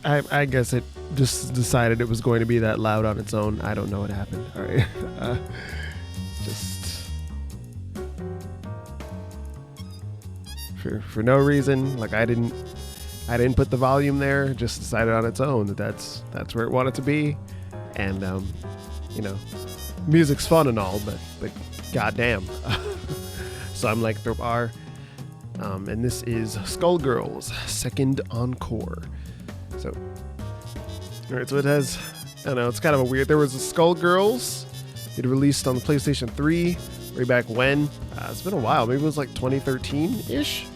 All right, I guess it just decided it was going to be that loud on its own. I don't know what happened. All right, just for no reason. Like I didn't put the volume there. It just decided on its own that that's where it wanted to be, and you know, music's fun and all, but goddamn. So I'm like, there are, and this is Skullgirls' second encore. So, all right, so it has, I don't know, it's kind of a weird, there was a Skullgirls, it released on the PlayStation 3 way back when. It's been a while, maybe it was like 2013-ish?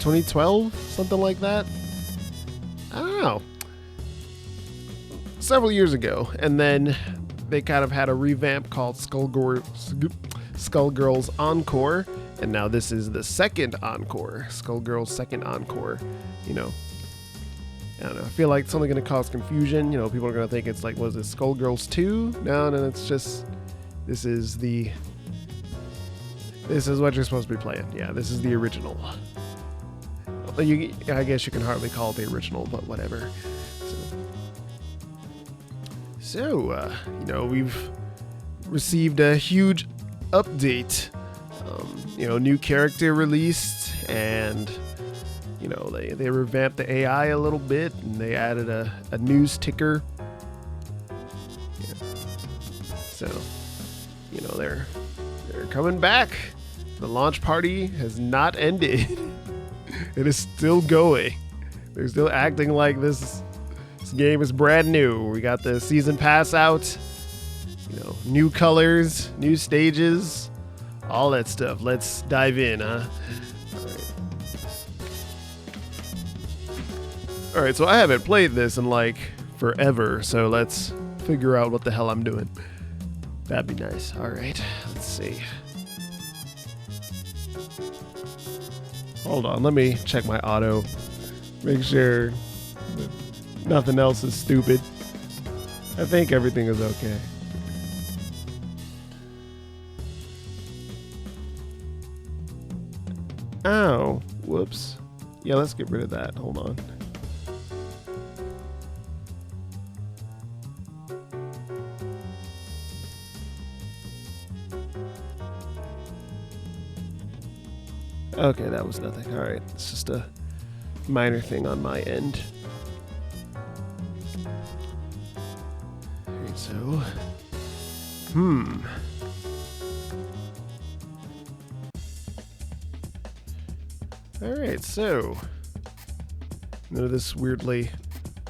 2012? Something like that? I don't know. Several years ago, and then they kind of had a revamp called Skullgirls Encore, and now this is the second encore, Skullgirls second encore, you know. I don't know. I feel like it's only going to cause confusion. You know, people are going to think it's like, was it Skullgirls 2? No, it's just, this is what you're supposed to be playing. Yeah, this is the original. I guess you can hardly call it the original, but whatever. So you know, we've received a huge update. You know, new character released, and you know, they revamped the AI a little bit, and they added a news ticker. Yeah. So, you know, they're coming back. The launch party has not ended. It is still going. They're still acting like this game is brand new. We got the season pass out. You know, new colors, new stages, all that stuff. Let's dive in, huh? Alright, so I haven't played this in like forever, so let's figure out what the hell I'm doing. That'd be nice. Alright, let's see. Hold on, let me check my auto. Make sure that nothing else is stupid. I think everything is okay. Ow, whoops. Yeah, let's get rid of that. Hold on. Okay, that was nothing. All right, it's just a minor thing on my end. All right, so, all right, so, into this weirdly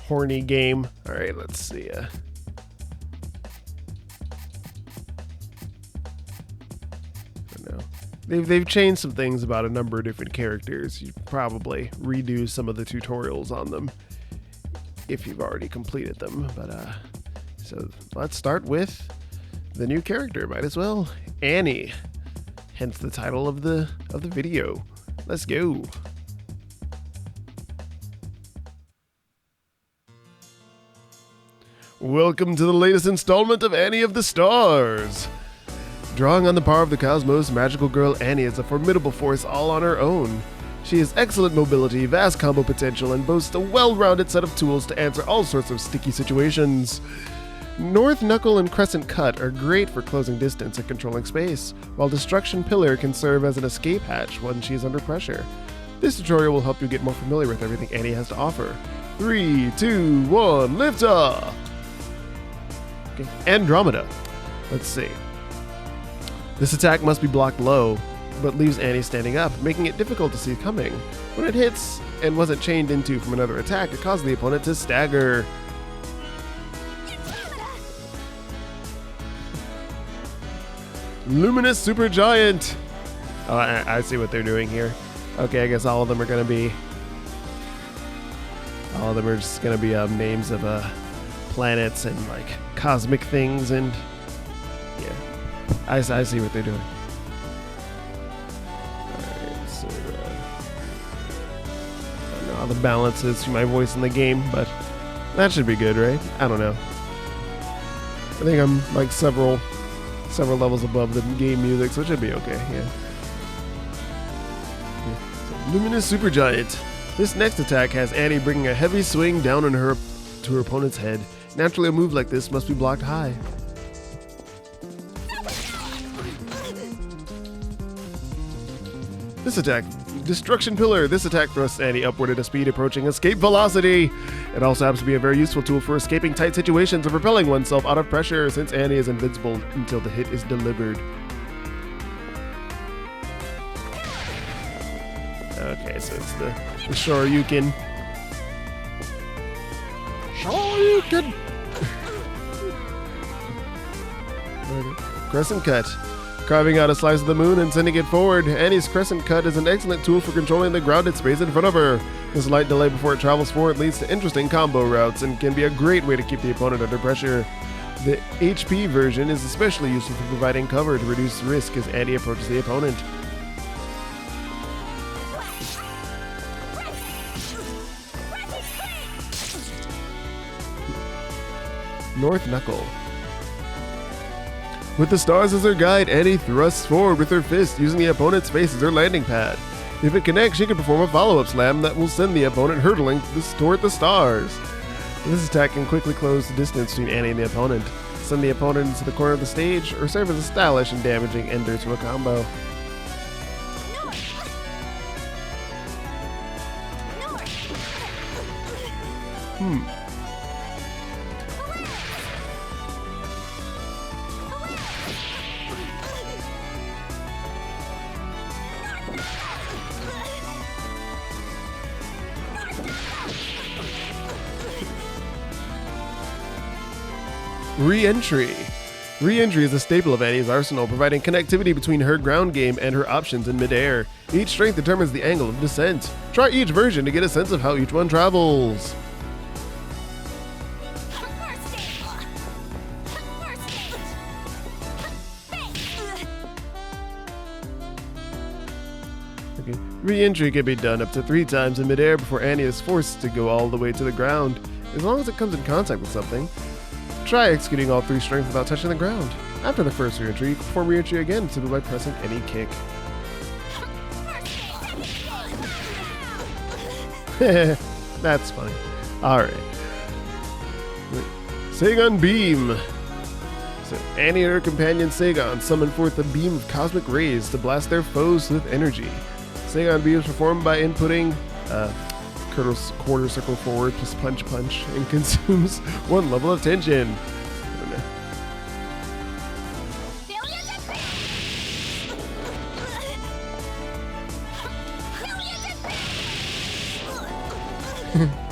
horny game. All right, let's see. They've changed some things about a number of different characters. You probably redo some of the tutorials on them if you've already completed them. But so let's start with the new character. Might as well, Annie. Hence the title of the video. Let's go. Welcome to the latest installment of Annie of the Stars. Drawing on the power of the cosmos, magical girl Annie is a formidable force all on her own. She has excellent mobility, vast combo potential, and boasts a well-rounded set of tools to answer all sorts of sticky situations. North Knuckle and Crescent Cut are great for closing distance and controlling space, while Destruction Pillar can serve as an escape hatch when she is under pressure. This tutorial will help you get more familiar with everything Annie has to offer. 3, 2, 1, lift off! Okay, Andromeda. Let's see. This attack must be blocked low, but leaves Annie standing up, making it difficult to see coming. When it hits and wasn't chained into from another attack, it causes the opponent to stagger. Luminous Supergiant! Oh, I see what they're doing here. Okay, I guess all of them are going to be... All of them are just going to be names of planets and like cosmic things, and yeah. I see what they're doing. Alright, so I don't know how the balance is to my voice in the game, but that should be good, right? I don't know. I think I'm like several several levels above the game music, so it should be okay. Yeah. So, Luminous Supergiant. This next attack has Annie bringing a heavy swing down on her to her opponent's head. Naturally, a move like this must be blocked high. This attack, Destruction Pillar. This attack thrusts Annie upward at a speed approaching escape velocity. It also happens to be a very useful tool for escaping tight situations or propelling oneself out of pressure, since Annie is invincible until the hit is delivered. Okay, so it's the Shoryuken. Shoryuken! Crescent Cut. Carving out a slice of the moon and sending it forward, Annie's Crescent Cut is an excellent tool for controlling the grounded space in front of her. This light delay before it travels forward leads to interesting combo routes and can be a great way to keep the opponent under pressure. The HP version is especially useful for providing cover to reduce risk as Annie approaches the opponent. North Knuckle. With the stars as her guide, Annie thrusts forward with her fist, using the opponent's face as her landing pad. If it connects, she can perform a follow-up slam that will send the opponent hurtling toward the stars. This attack can quickly close the distance between Annie and the opponent, send the opponent into the corner of the stage, or serve as a stylish and damaging ender to a combo. Re-entry. Re-entry is a staple of Annie's arsenal, providing connectivity between her ground game and her options in midair. Each strength determines the angle of descent. Try each version to get a sense of how each one travels. Okay. Re-entry can be done up to 3 times in midair before Annie is forced to go all the way to the ground, as long as it comes in contact with something. Try executing all 3 strengths without touching the ground. After the first re-entry, you can perform re-entry again simply by pressing any kick. That's funny. Alright. Sagon Beam. So Annie and her companion Sagon summon forth a beam of cosmic rays to blast their foes with energy. Sagon Beam is performed by inputting quarter circle forward plus punch punch and consumes 1 level of tension.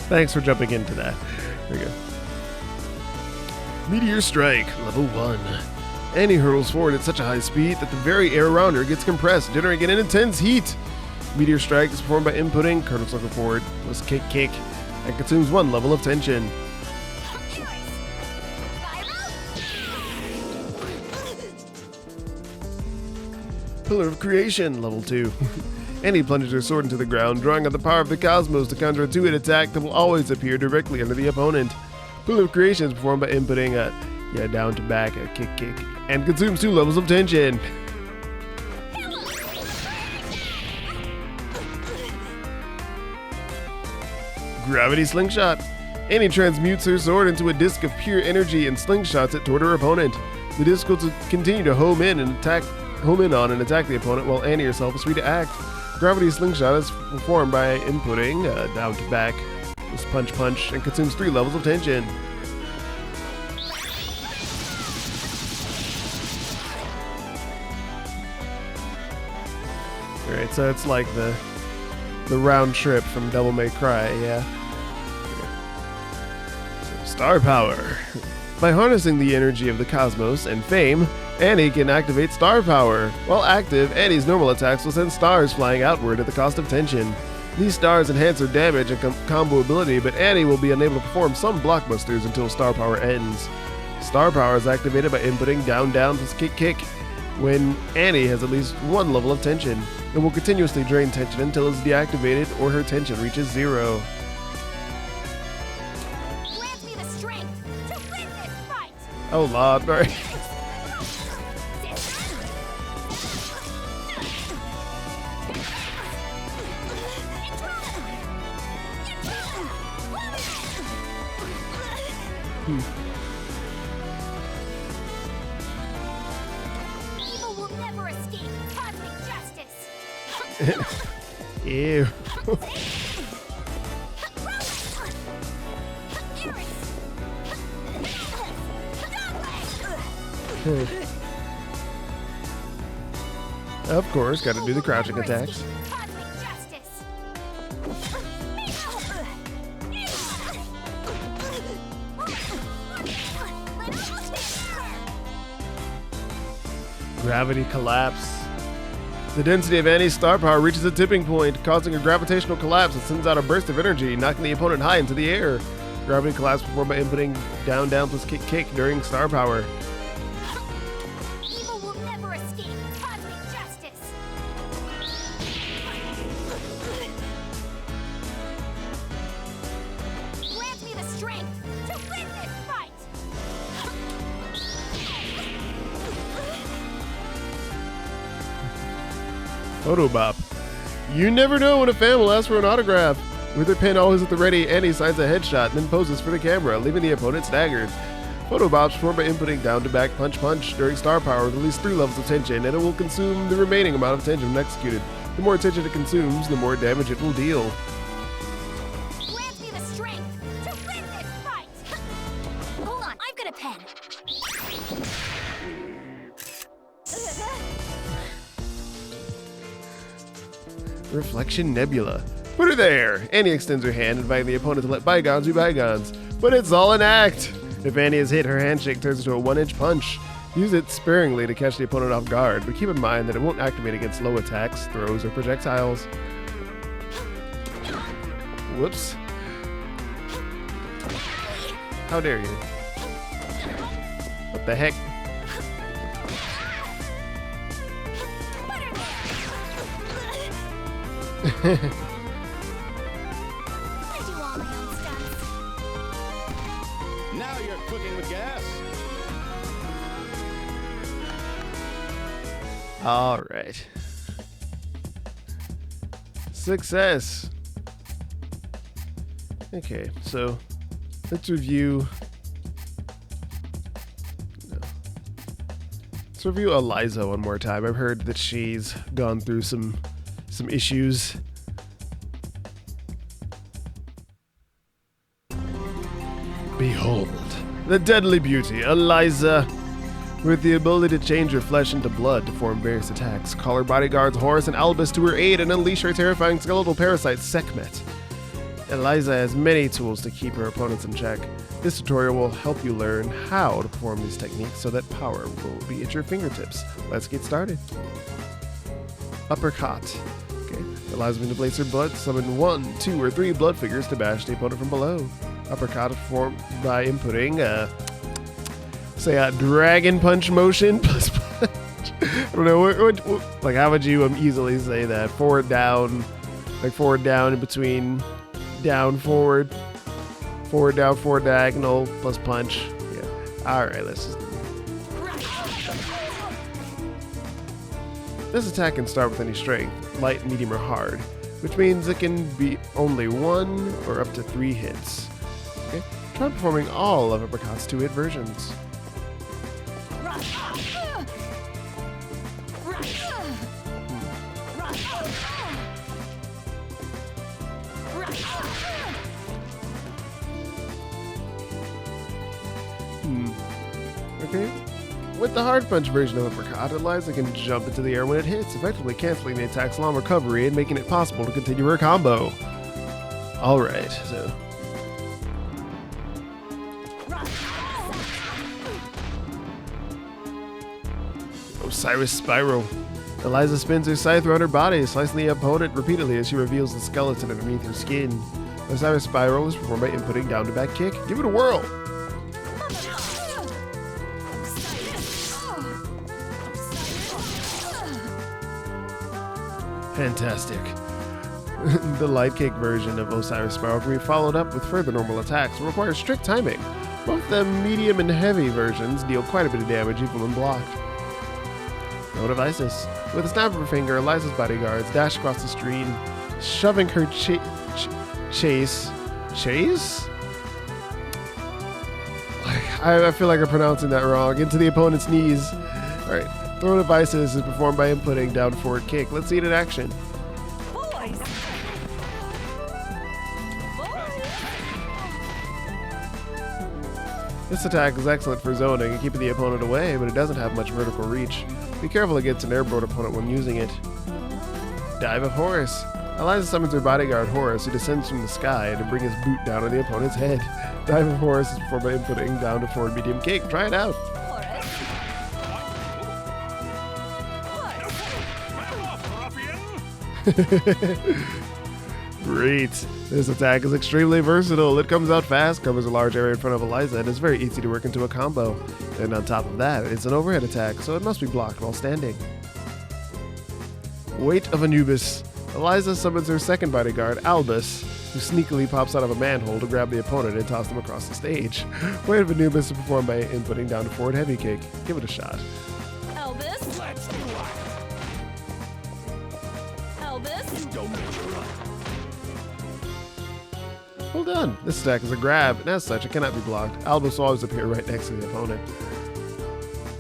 Thanks for jumping into that. There we go. Meteor Strike, level 1. Annie hurtles forward at such a high speed that the very air around her gets compressed, generating an intense heat. Meteor Strike is performed by inputting quarter circle forward plus kick kick and consumes 1 level of tension. Pillar of Creation, level 2. Annie plunges her sword into the ground, drawing on the power of the cosmos to counter a 2-hit attack that will always appear directly under the opponent. Pillar of Creation is performed by inputting a down to back, a kick kick, and consumes 2 levels of tension. Gravity Slingshot. Annie transmutes her sword into a disc of pure energy and slingshots it toward her opponent. The disc will continue to home in on and attack the opponent, while Annie herself is free to act. Gravity Slingshot is performed by inputting down to back, plus punch punch, and consumes 3 levels of tension. Alright, so it's like the round trip from Devil May Cry, yeah. So, Star Power. By harnessing the energy of the cosmos and fame, Annie can activate Star Power. While active, Annie's normal attacks will send stars flying outward at the cost of tension. These stars enhance her damage and combo ability, but Annie will be unable to perform some blockbusters until Star Power ends. Star Power is activated by inputting down down plus kick kick. When Annie has at least 1 level of tension, it will continuously drain tension until it's deactivated or her tension reaches 0. Grant me the strength to win this fight. Oh lord, sorry. Ew. Of course, gotta do the crouching attacks. Gravity collapse. The density of Annie's star power reaches a tipping point, causing a gravitational collapse that sends out a burst of energy, knocking the opponent high into the air. Gravity collapse performed by inputting down, down plus kick, kick during star power. Evil will never escape cosmic justice. Grant me the strength to win this fight. Photobop. You never know when a fan will ask for an autograph. With her pen always at the ready, Annie signs a headshot, then poses for the camera, leaving the opponent staggered. Photobops perform by inputting down to back punch punch during star power with at least 3 levels of tension, and it will consume the remaining amount of tension when executed. The more tension it consumes, the more damage it will deal. Grant me the strength to win this fight. Hold on, I've got a pen. Reflection Nebula. Put her there! Annie extends her hand, inviting the opponent to let bygones be bygones. But it's all an act! If Annie is hit, her handshake turns into a 1-inch punch. Use it sparingly to catch the opponent off guard, but keep in mind that it won't activate against low attacks, throws, or projectiles. Whoops. How dare you? What the heck? I do all my own stunts. Now you're cooking with gas. All right. Success. Okay, so let's review. No. Let's review Eliza one more time. I've heard that she's gone through some issues. Behold, the deadly beauty, Eliza. With the ability to change her flesh into blood to form various attacks, call her bodyguards Horus and Albus to her aid and unleash her terrifying skeletal parasite, Sekhmet. Eliza has many tools to keep her opponents in check. This tutorial will help you learn how to perform these techniques so that power will be at your fingertips. Let's get started. Uppercut. Okay. Eliza manipulates her blood, summon 1, 2, or 3 blood figures to bash the opponent from below. Uppercut performed by inputting say a dragon punch motion plus punch. I don't know, what, like how would you easily say that? Forward down, like forward down in between, down forward, forward down forward diagonal plus punch. Yeah. All right, let's just. This attack can start with any strength, light, medium, or hard, which means it can be only 1 or up to 3 hits. Okay. Try performing all of Uppercut's 2-hit versions. Okay. With the hard punch version of Uppercut, Eliza can jump into the air when it hits, effectively canceling the attack's long recovery and making it possible to continue her combo. Alright, so. Osiris Spiral. Eliza spins her scythe around her body, slicing the opponent repeatedly as she reveals the skeleton underneath her skin. Osiris Spiral is performed by inputting down to back kick. Give it a whirl! Fantastic. The light kick version of Osiris Spiral can be followed up with further normal attacks and requires strict timing. Both the medium and heavy versions deal quite a bit of damage even when blocked. Note of Isis. With a snap of her finger, Eliza's bodyguards dash across the stream, shoving her chase? I feel like I'm pronouncing that wrong. Into the opponent's knees. Alright. Throne of Isis is performed by inputting down forward kick. Let's see it in action. This attack is excellent for zoning and keeping the opponent away, but it doesn't have much vertical reach. Be careful against an airborne opponent when using it. Dive of Horus. Eliza summons her bodyguard Horus, who descends from the sky to bring his boot down on the opponent's head. Dive of Horus is performed by inputting down to forward medium kick. Try it out. Great. This attack is extremely versatile. It comes out fast, covers a large area in front of Eliza, and is very easy to work into a combo. And on top of that, it's an overhead attack, so it must be blocked while standing. Weight of Anubis. Eliza summons her second bodyguard, Albus, who sneakily pops out of a manhole to grab the opponent and toss them across the stage. Weight of Anubis is performed by inputting down to forward heavy kick. Give it a shot. Elvis? Let's do it. Elvis? Don't measure up. Well done. This attack is a grab, and as such, it cannot be blocked. Albus will always appear right next to the opponent.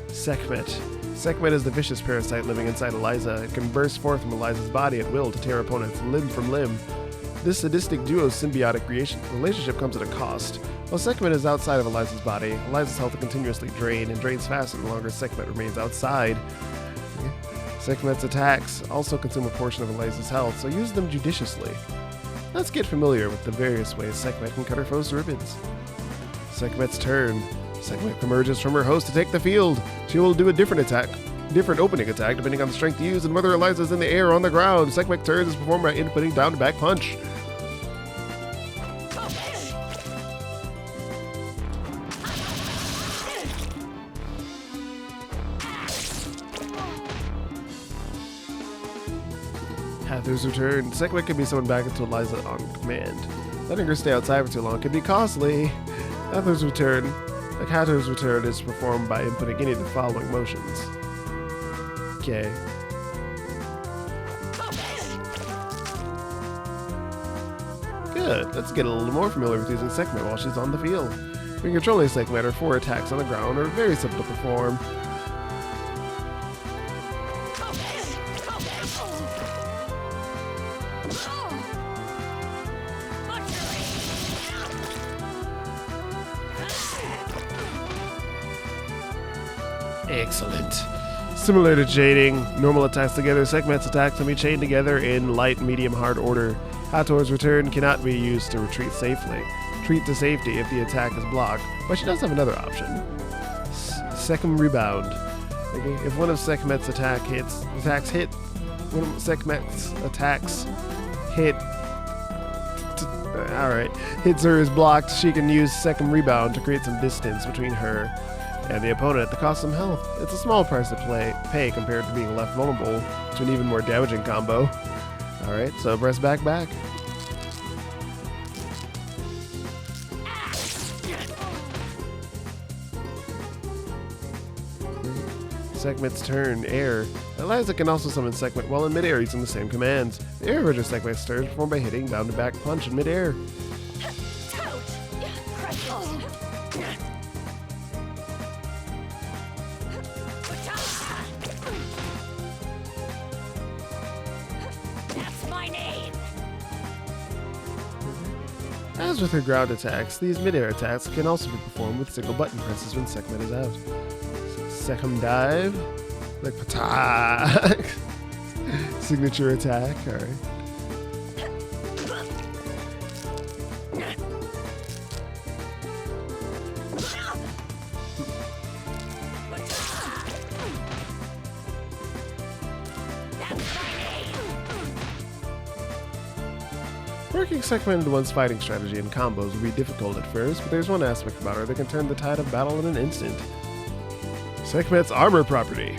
Sekhmet. Sekhmet is the vicious parasite living inside Eliza. It can burst forth from Eliza's body at will to tear opponents limb from limb. This sadistic duo's symbiotic relationship comes at a cost. While Sekhmet is outside of Eliza's body, Eliza's health will continuously drain and drains faster the longer Sekhmet remains outside. Sekhmet's attacks also consume a portion of Eliza's health, so use them judiciously. Let's get familiar with the various ways Sekhmet can cut her foes to ribbons. Sekhmet's turn. Sekhmet emerges from her host to take the field. She will do a different opening attack depending on the strength used and whether Eliza is in the air or on the ground. Sekhmet's turn is performed by inputting down to back punch. Hathor's return. Sekhmet can be summoned back into Eliza on command. Letting her stay outside for too long can be costly. Hathor's return is performed by inputting any of the following motions. Okay. Good. Let's get a little more familiar with using Sekhmet while she's on the field. When controlling Sekhmet, her 4 attacks on the ground are very simple to perform. Excellent. Similar to Jading, normal attacks together, Sekhmet's attacks can be chained together in light, medium, hard order. Hathor's return cannot be used to retreat safely. Retreat to safety if the attack is blocked, but she does have another option. Second rebound. Okay, if one of Sekhmet's attacks hits her is blocked, she can use second rebound to create some distance between her and the opponent at the cost of some health. It's a small price to pay compared to being left vulnerable to an even more damaging combo. Alright, so press back. Sekhmet's turn, air. Eliza can also summon Sekhmet while in midair using the same commands. The air version of Sekhmet's turn is performed by hitting down to back punch in midair. As with her ground attacks, these mid-air attacks can also be performed with single button presses when Sekhmet is out. Second dive, like patak. Signature attack, alright. Working Sekhmet into one's fighting strategy and combos will be difficult at first, but there's one aspect about her that can turn the tide of battle in an instant. Sekhmet's armor property.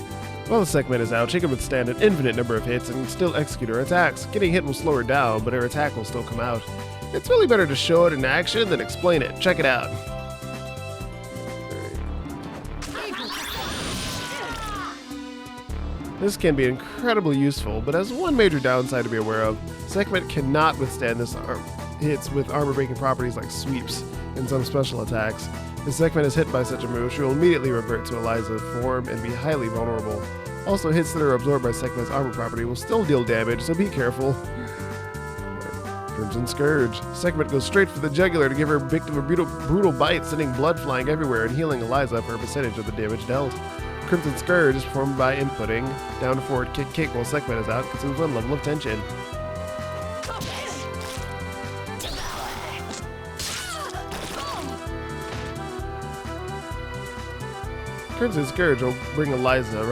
While Sekhmet is out, she can withstand an infinite number of hits and still execute her attacks. Getting hit will slow her down, but her attack will still come out. It's really better to show it in action than explain it. Check it out. This can be incredibly useful, but has one major downside to be aware of. Sekhmet cannot withstand this hits with armor-breaking properties like sweeps and some special attacks. If Sekhmet is hit by such a move, she will immediately revert to Eliza's form and be highly vulnerable. Also, hits that are absorbed by Sekhmet's armor property will still deal damage, so be careful. Crimson Scourge. Segment goes straight for the jugular to give her victim a brutal bite, sending blood flying everywhere and healing Eliza for a percentage of the damage dealt. Crimson Scourge is performed by inputting down to forward kick while Segment is out, consumes 1 level of tension. Crimson Scourge will bring Eliza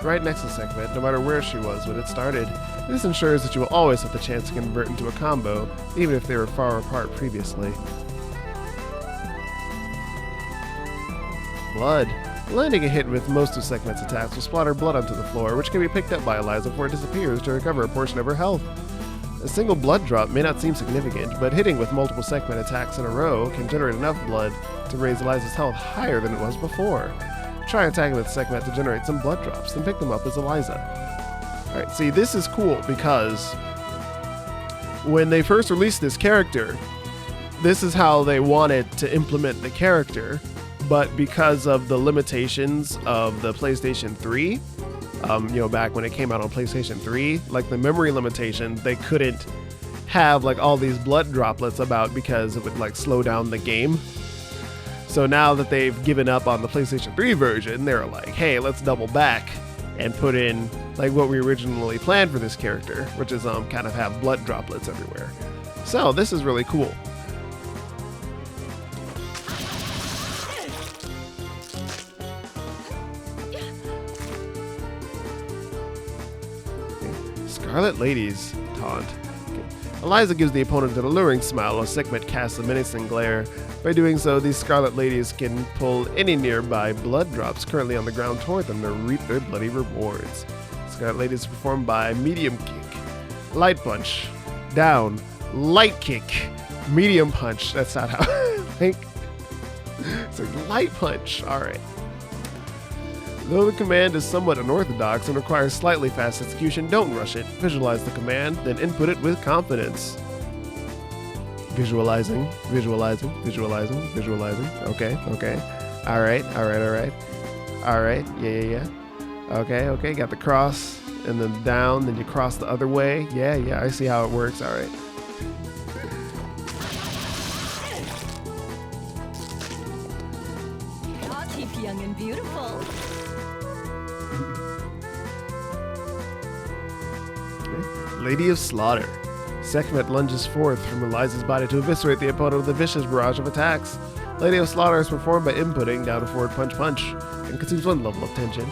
right next to Segment, no matter where she was when it started. This ensures that you will always have the chance to convert into a combo, even if they were far apart previously. Blood. Landing a hit with most of Segment's attacks will splatter blood onto the floor, which can be picked up by Eliza before it disappears to recover a portion of her health. A single blood drop may not seem significant, but hitting with multiple Segment attacks in a row can generate enough blood to raise Eliza's health higher than it was before. Try attacking with Segment to generate some blood drops, then pick them up as Eliza. Alright, see, this is cool because when they first released this character, this is how they wanted to implement the character, but because of the limitations of the PlayStation 3, back when it came out on PlayStation 3, like the memory limitations, they couldn't have like all these blood droplets about because it would like slow down the game. So now that they've given up on the PlayStation 3 version, they're like, hey, let's double back and put in like what we originally planned for this character, which is kind of have blood droplets everywhere. So this is really cool. Okay. Scarlet Lady's taunt. Okay. Eliza gives the opponent an alluring smile while Segment casts a menacing glare. By doing so, these Scarlet Ladies can pull any nearby blood drops currently on the ground toward them to reap their bloody rewards. Scarlet Ladies is performed by medium kick, light punch, down, light kick, medium punch. That's not how I think. It's like light punch. Alright. Though the command is somewhat unorthodox and requires slightly fast execution, don't rush it. Visualize the command, then input it with confidence. Visualizing. Okay. Alright. Yeah. Okay. Got the cross, and then down, then you cross the other way. Yeah, I see how it works. Alright. I'll keep young and beautiful. Lady of Slaughter. Sekhmet lunges forth from Eliza's body to eviscerate the opponent with a vicious barrage of attacks. Lady of Slaughter is performed by inputting down to forward punch and consumes 1 level of tension.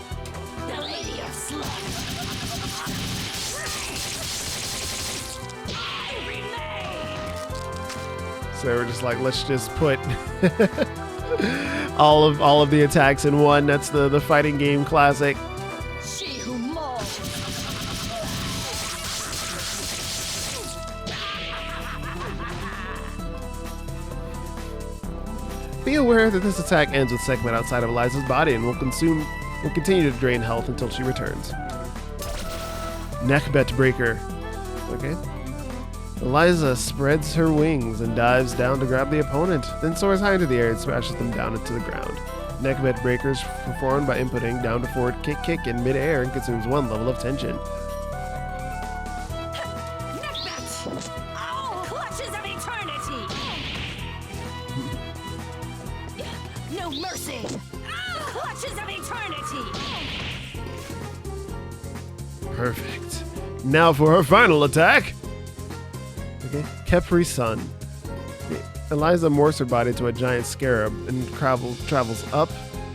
The Lady of Slaughter. So we're just like, let's just put all of the attacks in one. That's the fighting game classic. She who mauls. Be aware that this attack ends with Segment outside of Eliza's body and will continue to drain health until she returns. Neckbet Breaker. Okay. Eliza spreads her wings and dives down to grab the opponent, then soars high into the air and smashes them down into the ground. Neckbet Breakers performed by inputting down to forward kick in mid-air and consumes 1 level of tension. Neckbet. Oh, clutches of eternity. No mercy. Clutches of eternity. Perfect. Now for her final attack. Okay. Capri Sun. Eliza morphs her body to a giant scarab and travels up,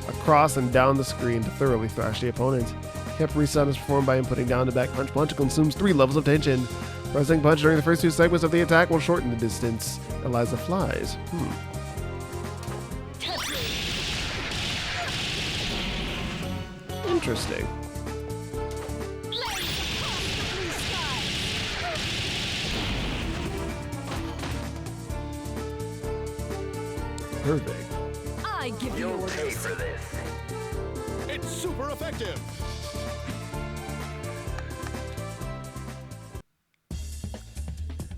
across, and down the screen to thoroughly thrash the opponent. Capri Sun is performed by inputting down to back punch and consumes 3 levels of tension. Pressing punch during the first 2 segments of the attack will shorten the distance Eliza flies. Interesting. Perfect. I give you orders. Pay for this. It's super effective.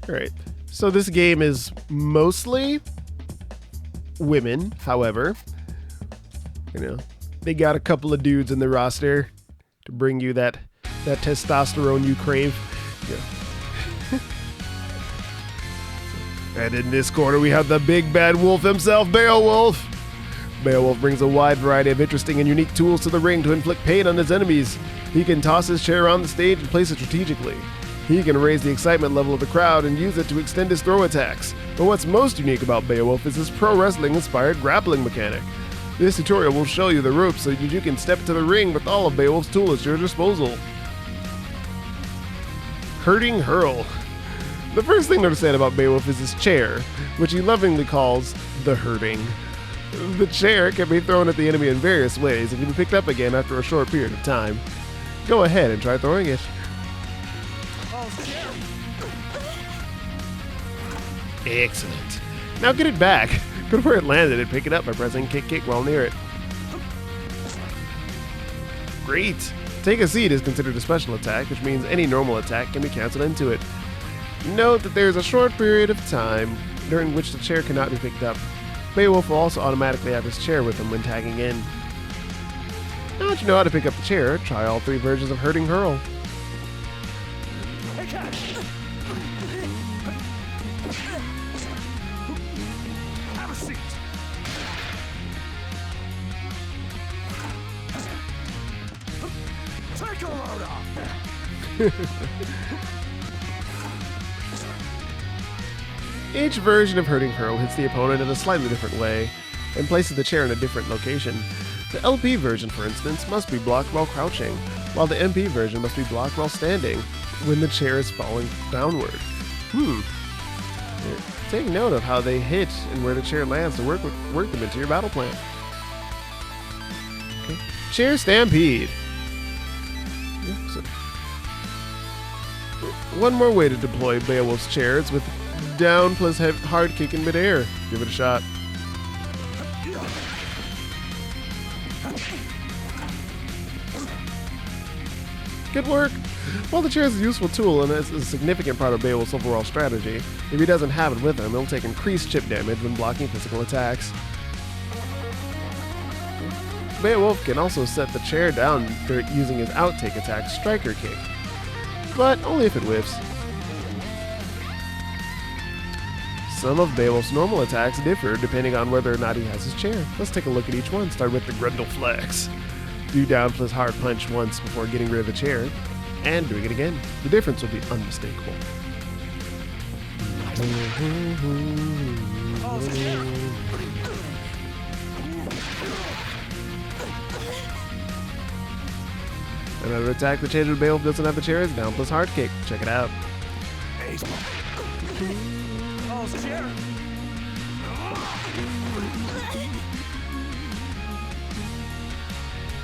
Alright, so this game is mostly women, however, they got a couple of dudes in the roster to bring you that testosterone you crave. Yeah. And in this corner, we have the big bad wolf himself, Beowulf. Beowulf brings a wide variety of interesting and unique tools to the ring to inflict pain on his enemies. He can toss his chair around the stage and place it strategically. He can raise the excitement level of the crowd and use it to extend his throw attacks. But what's most unique about Beowulf is his pro wrestling-inspired grappling mechanic. This tutorial will show you the ropes so that you can step to the ring with all of Beowulf's tools at your disposal. Hurting Hurl. The first thing to understand about Beowulf is his chair, which he lovingly calls the hurting. The chair can be thrown at the enemy in various ways and can be picked up again after a short period of time. Go ahead and try throwing it. Excellent. Now get it back. Go to where it landed and pick it up by pressing kick while near it. Great. Take a seat is considered a special attack, which means any normal attack can be cancelled into it. Note that there is a short period of time during which the chair cannot be picked up. Beowulf will also automatically have his chair with him when tagging in. Now that you know how to pick up the chair, try all 3 versions of Hurting Hurl. Have a seat. Take a load off. Each version of Hurting Hurl hits the opponent in a slightly different way and places the chair in a different location. The LP version, for instance, must be blocked while crouching, while the MP version must be blocked while standing when the chair is falling downward. Take note of how they hit and where the chair lands to work them into your battle plan. Okay. Chair Stampede. One more way to deploy Beowulf's chair is with down plus hard kick in midair. Give it a shot. Good work! While the chair is a useful tool and is a significant part of Beowulf's overall strategy, if he doesn't have it with him, he'll take increased chip damage when blocking physical attacks. Beowulf can also set the chair down using his outtake attack, Striker Kick, but only if it whiffs. Some of Beowulf's normal attacks differ depending on whether or not he has his chair. Let's take a look at each one, starting with the Grundle Flex. Do down plus hard punch once before getting rid of the chair, and doing it again. The difference will be unmistakable. Another attack that changes when Beowulf doesn't have the chair is down plus hard kick. Check it out.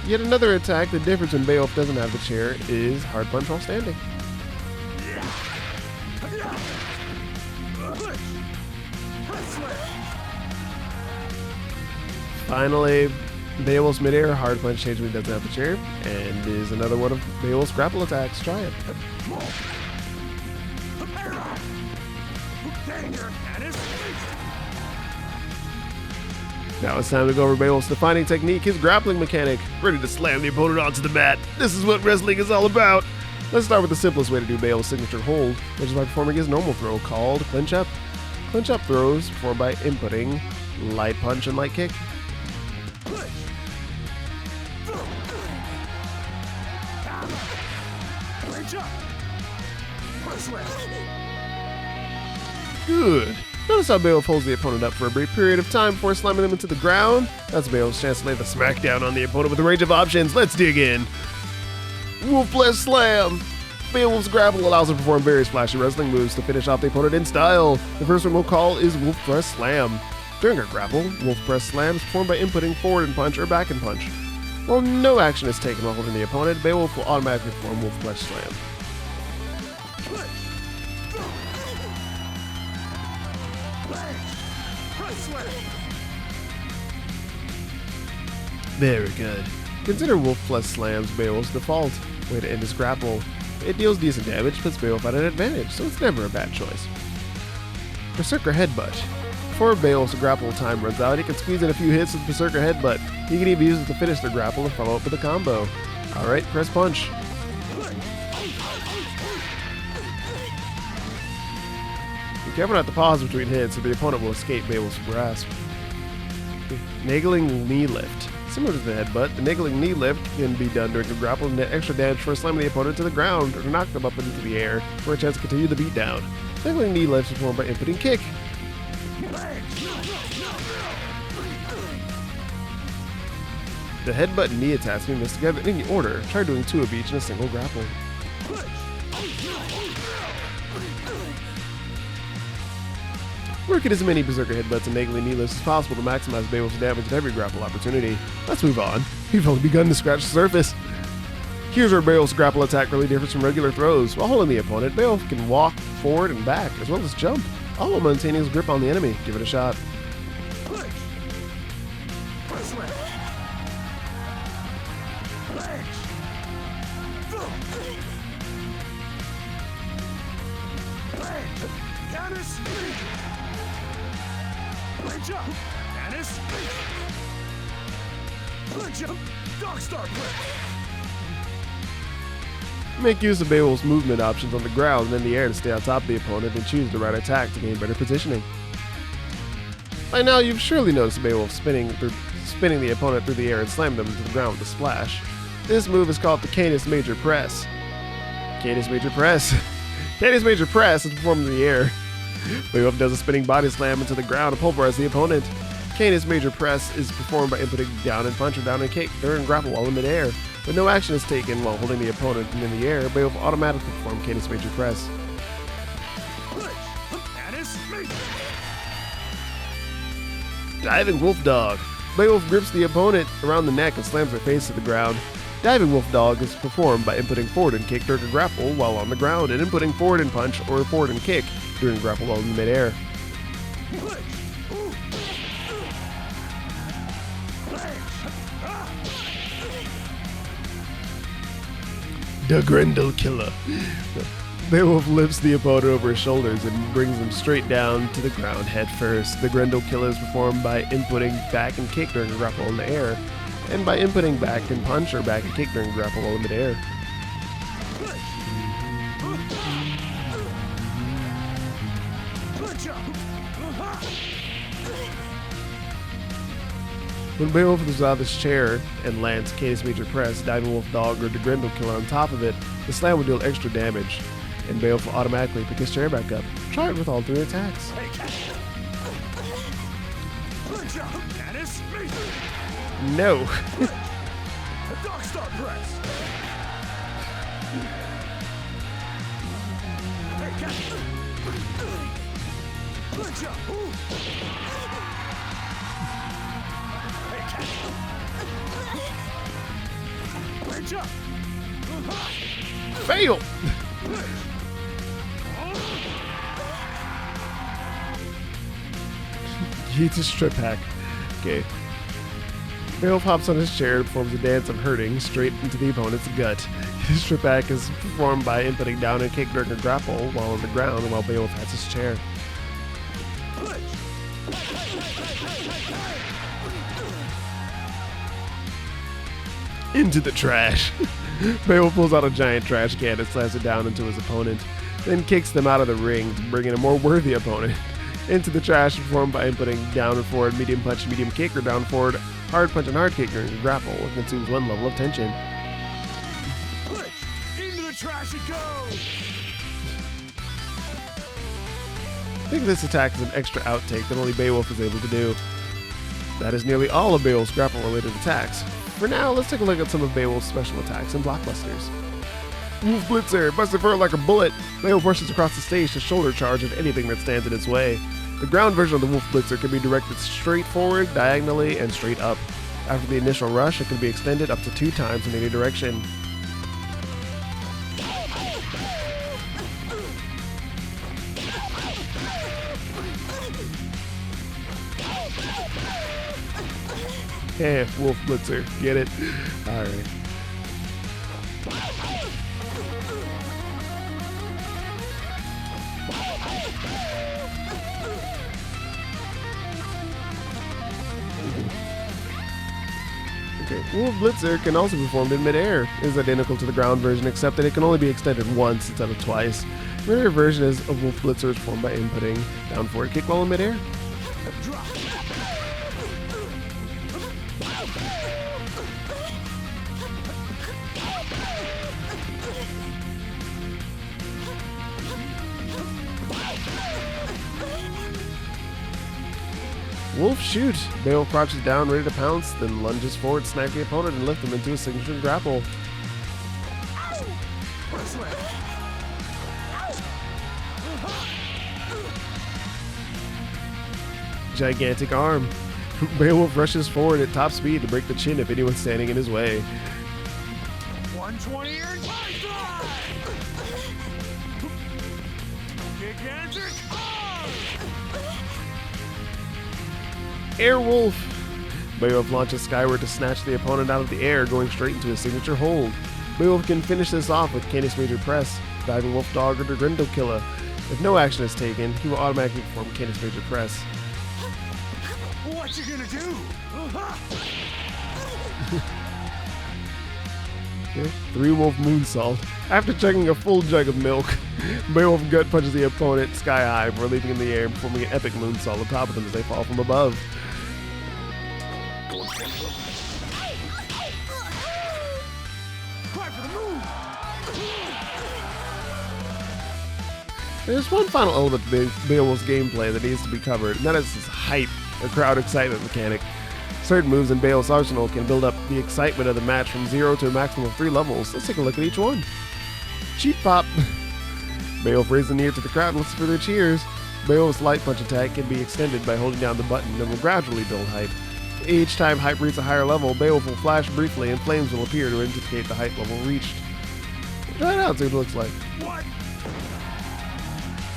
Yet another attack, the difference when Beowulf doesn't have the chair is hard punch while standing. Finally, Beowulf's midair hard punch changes when he doesn't have the chair, and is another one of Beowulf's grapple attacks. Try it. Now it's time to go over Beowulf's defining technique, his grappling mechanic, ready to slam the opponent onto the mat. This is what wrestling is all about. Let's start with the simplest way to do Beowulf's signature hold, which is by performing his normal throw called clinch up. Clinch up throws performed by inputting light punch and light kick. Good. Notice how Beowulf holds the opponent up for a brief period of time before slamming them into the ground. That's Beowulf's chance to lay the smackdown on the opponent with a range of options. Let's dig in. Wolf Flesh Slam. Beowulf's grapple allows him to perform various flashy wrestling moves to finish off the opponent in style. The first one we'll call is Wolf Press Slam. During a grapple, Wolf Press Slam is performed by inputting forward and punch or back and punch. While no action is taken while holding the opponent, Beowulf will automatically perform Wolf Flesh Slam. Very good. Consider Wolf Flesh Slams Beowulf's default way to end his grapple. It deals decent damage, puts Beowulf at an advantage, so it's never a bad choice. Berserker Headbutt. Before Beowulf's grapple time runs out, he can squeeze in a few hits with Berserker Headbutt. He can even use it to finish the grapple and follow up with a combo. Alright, press punch. careful not to pause between hits, or the opponent will escape Beowulf's grasp. Nagling knee lift. Similar to the headbutt, the nagling knee lift can be done during a grapple and net extra damage for slamming the opponent to the ground or knock them up into the air for a chance to continue the beatdown. Nagling knee lift is performed by inputting kick. The headbutt and knee attacks can be mixed together in any order. Try doing 2 of each in a single grapple. Work at as many Berserker headbutts and nagling knee lifts as possible to maximize Beowulf's damage at every grapple opportunity. Let's move on. We've only begun to scratch the surface. Here's where Beowulf's grapple attack really differs from regular throws. While holding the opponent, Beowulf can walk forward and back, as well as jump, all while maintaining his grip on the enemy. Give it a shot. Jump! Anis! Good jump! Dog star play! Make use of Beowulf's movement options on the ground and in the air to stay on top of the opponent and choose the right attack to gain better positioning. By now, you've surely noticed Beowulf spinning the opponent through the air and slamming them into the ground with a splash. This move is called the Canis Major Press. Canis Major Press. Canis Major Press is performed in the air. Beowulf does a spinning body slam into the ground to pulverize the opponent. Canis Major Press is performed by inputting down and punch or down and kick during grapple while in midair. But no action is taken while holding the opponent in the air, Beowulf automatically performs Canis Major Press. Diving Wolf Dog. Beowulf grips the opponent around the neck and slams their face to the ground. Diving Wolf Dog is performed by inputting forward and kick during a grapple while on the ground, and inputting forward and punch or forward and kick during grapple while in midair. The Grendel Killer. Beowulf lifts the opponent over his shoulders and brings them straight down to the ground head first. The Grendel Killer is performed by inputting back and kick during a grapple in the air, and by inputting back and punch or back and kick during a grapple while in midair. When Beowulf is out of his chair and lands Canis Major Press, Diving Wolf Dog, or the Grendel Killer on top of it, the slam will deal extra damage, and Beowulf will automatically pick his chair back up. Try it with all 3 attacks. No. Dog star press. Good job. Good job. Fail! He eats a strip hack. Okay. Beowulf hops on his chair and performs a dance of hurting straight into the opponent's gut. His strip hack is performed by inputting down and kick during a grapple while on the ground while Beowulf has his chair. Into the trash. Beowulf pulls out a giant trash can and slams it down into his opponent, then kicks them out of the ring to bring in a more worthy opponent. Into the trash performed by inputting down and forward medium punch, medium kick, or down forward hard punch and hard kick during a grapple, which consumes 1 level of tension. Into the trash it goes! Think of this attack as an extra outtake that only Beowulf is able to do. That is nearly all of Beowulf's grapple-related attacks. For now, let's take a look at some of Beowulf's special attacks and blockbusters. Wolf Blitzer, busted forward like a bullet. Beowulf rushes across the stage to shoulder charge at anything that stands in its way. The ground version of the Wolf Blitzer can be directed straight forward, diagonally, and straight up. After the initial rush, it can be extended up to 2 times in any direction. Eh, Wolf Blitzer, get it? Alright. Okay. Wolf Blitzer can also be performed in midair. It is identical to the ground version, except that it can only be extended once instead of twice. The midair version is of Wolf Blitzer is formed by inputting down forward kick while in midair. Drop. Wolf Shoot. Beowulf crouches down, ready to pounce, then lunges forward, snag the opponent, and lift him into a signature grapple. Press left. Gigantic arm. Beowulf rushes forward at top speed to break the chin if anyone's standing in his way. 120 and Python! Gigantic arm! Airwolf. Beowulf launches skyward to snatch the opponent out of the air, going straight into his signature hold. Beowulf can finish this off with Canis Major Press, Diving Wolf Dog, or Grindel Killer. If no action is taken, he will automatically perform Canis Major Press. What you gonna do? Okay. 3-Wolf Moonsault. After chugging a full jug of milk, Beowulf gut punches the opponent sky high before leaping in the air and performing an epic moonsault on top of them as they fall from above. Try for the move! There's one final element to Beowulf's gameplay that needs to be covered, and that is his hype, or crowd excitement mechanic. Certain moves in Beowulf's arsenal can build up the excitement of the match from 0 to a maximum of 3 levels. Let's take a look at each one. Cheap Pop. Beowulf raises an ear to the crowd and listens for their cheers. Beowulf's light punch attack can be extended by holding down the button and will gradually build hype. Each time hype reaches a higher level, Beowulf will flash briefly and flames will appear to indicate the hype level reached. Try it out, see what it looks like. What?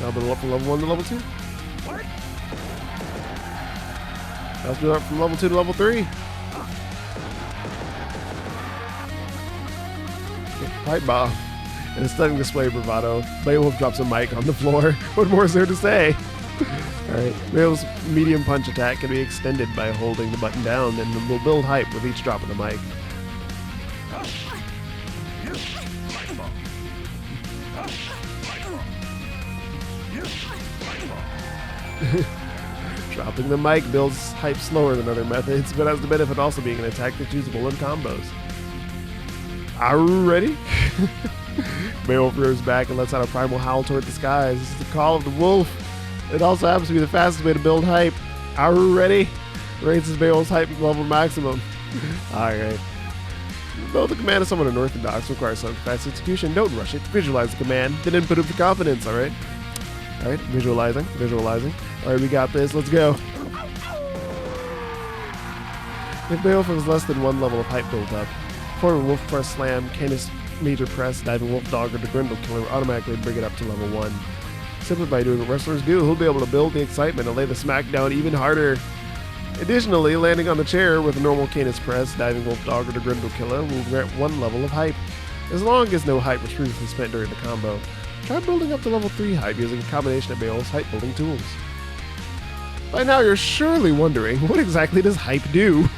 Now build up from level 1 to level 2. What? Let's build up from level 2 to level 3. Pipe bomb. In a stunning display of bravado, Beowulf drops a mic on the floor. What more is there to say? Alright, Beowulf's medium punch attack can be extended by holding the button down and will build hype with each drop of the mic. Dropping the mic builds hype slower than other methods, but has the benefit of also being an attack that's usable in combos. Are you ready? Beowulf rears back and lets out a primal howl toward the skies. This is the call of the wolf. It also happens to be the fastest way to build hype. Are you ready? Raises Beowulf's hype level maximum. Alright. Though the command is somewhat unorthodox, requires some fast execution, don't rush it. Visualize the command, then input it with confidence, alright? Alright, visualizing. Alright, we got this, let's go. If Beowulf has less than 1 level of hype built up, performing Wolf Press Slam, Canis Major Press, Diving Wolf Dog, or the Grindel Killer will automatically bring it up to level 1. Simply by doing what wrestlers do, he'll be able to build the excitement and lay the smack down even harder. Additionally, landing on the chair with a normal Canis Press, Diving Wolf Dog, or the Grindel Killer will grant 1 level of hype, as long as no hype was previously spent during the combo. Try building up to level 3 hype using a combination of Beowulf's hype building tools. By now you're surely wondering, what exactly does hype do?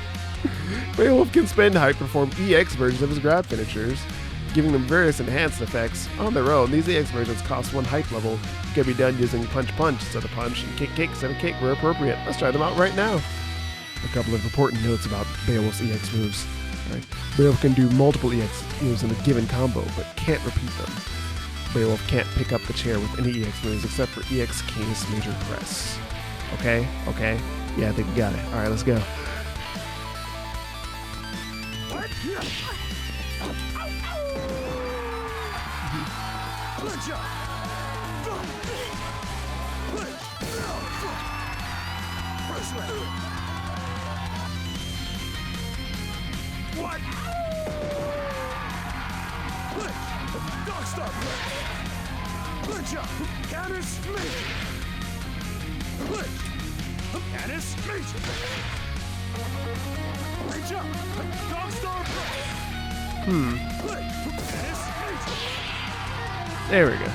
Beowulf can spend hype to perform EX versions of his grab finishers, giving them various enhanced effects. On their own, these EX versions cost 1 hype level. It can be done using punch instead of punch, and kick instead of kick where appropriate. Let's try them out right now. A couple of important notes about Beowulf's EX moves. Right. Beowulf can do multiple EX moves in a given combo, but can't repeat them. Beowulf can't pick up the chair with any EX moves except for EX Canis Major Press. Okay? Yeah, I think we got it. Alright, let's go. Good job. Press left. What? Dog stop. Good job. Canis Major. Canis Major. Reach up. Dog star press. Canis Major. There we go.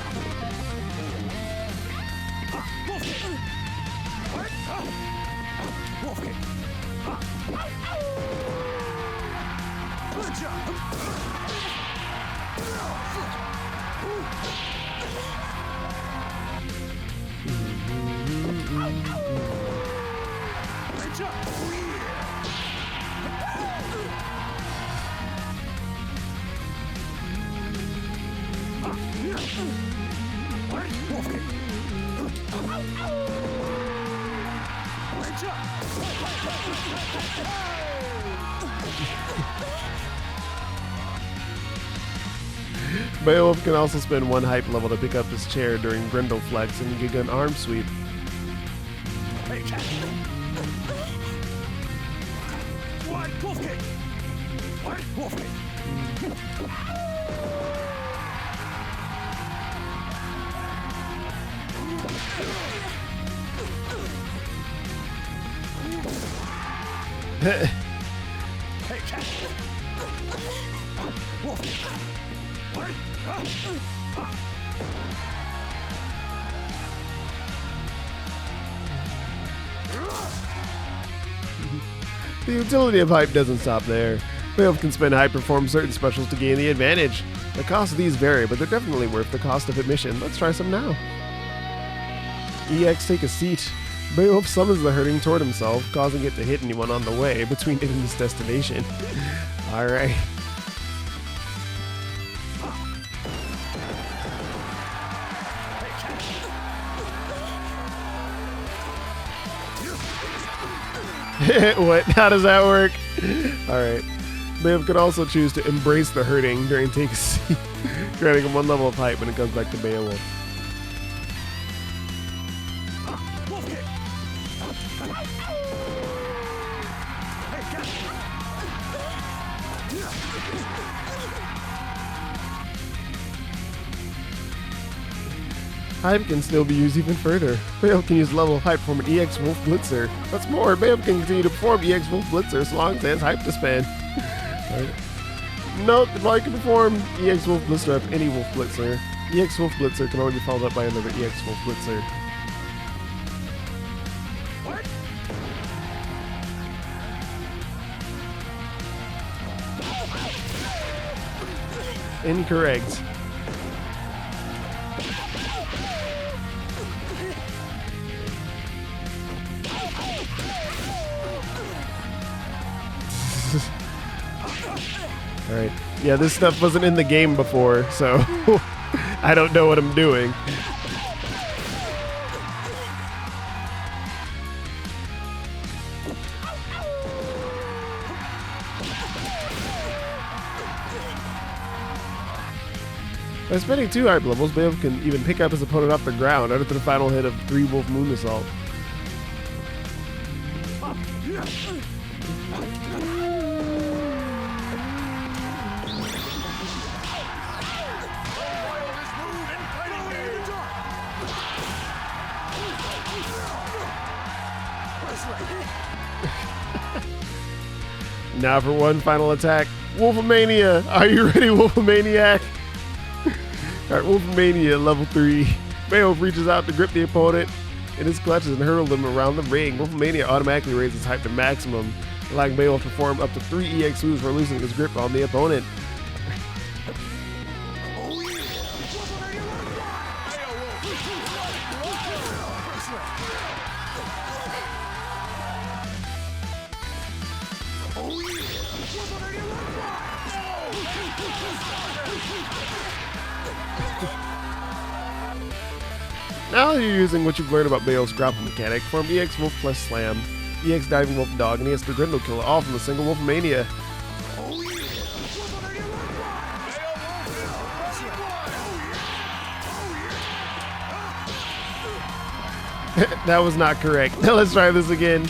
Beowulf can also spend one hype level to pick up his chair during Grendel Flex and Giga an arm sweep. What? Wolf kick! What? Wolf kick! Hey, cat! Wolf kick! What? The utility of hype doesn't stop there. Beowulf can spend hype perform certain specials to gain the advantage. The cost of these vary, but they're definitely worth the cost of admission. Let's try some now. EX, take a seat. Beowulf summons the hurting toward himself, causing it to hit anyone on the way between it and its destination. Alright. What? How does that work? Alright. Beowulf could also choose to embrace the hurting during take a seat, granting him one level of hype when it comes back to Beowulf. Hype can still be used even further. Beowulf can use level of hype from an EX Wolf Blitzer. What's more, Beowulf can continue to perform EX Wolf Blitzer so long as it has hype to spend. Right. Note that while you can perform EX Wolf Blitzer up any Wolf Blitzer, EX Wolf Blitzer can only be followed up by another EX Wolf Blitzer. Incorrect. Alright. Yeah, this stuff wasn't in the game before, so I don't know what I'm doing. By spending 2 hype levels, Beowulf can even pick up his opponent off the ground after the final hit of 3 Wolf Moon Assault. Now for one final attack. Wolfomania! Are you ready, Wolfomaniac? Alright, Wolfomania, level 3. Beowulf reaches out to grip the opponent in his clutches and hurl them around the ring. Wolfomania automatically raises hype to maximum, allowing Beowulf to perform up to 3 EX moves for losing his grip on the opponent. Now you're using what you've learned about Beowulf's grapple mechanic, form EX Wolf plus Slam, EX Diving Wolf Dog, and EX the Grendel Killer, all from a single Wolfomania. That was not correct. Now let's try this again.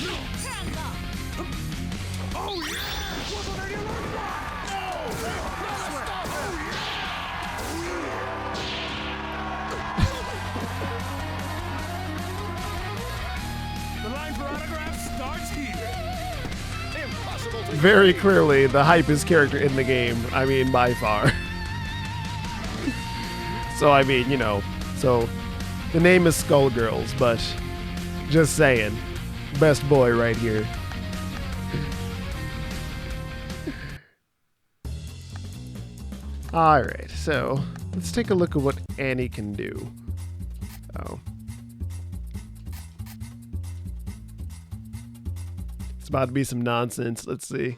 Very clearly, the hypest character in the game. I mean, by far. So, I mean, you know. So, the name is Skullgirls, but just saying. Best boy right here. Alright, so let's take a look at what Annie can do. Oh. It's about to be some nonsense. Let's see.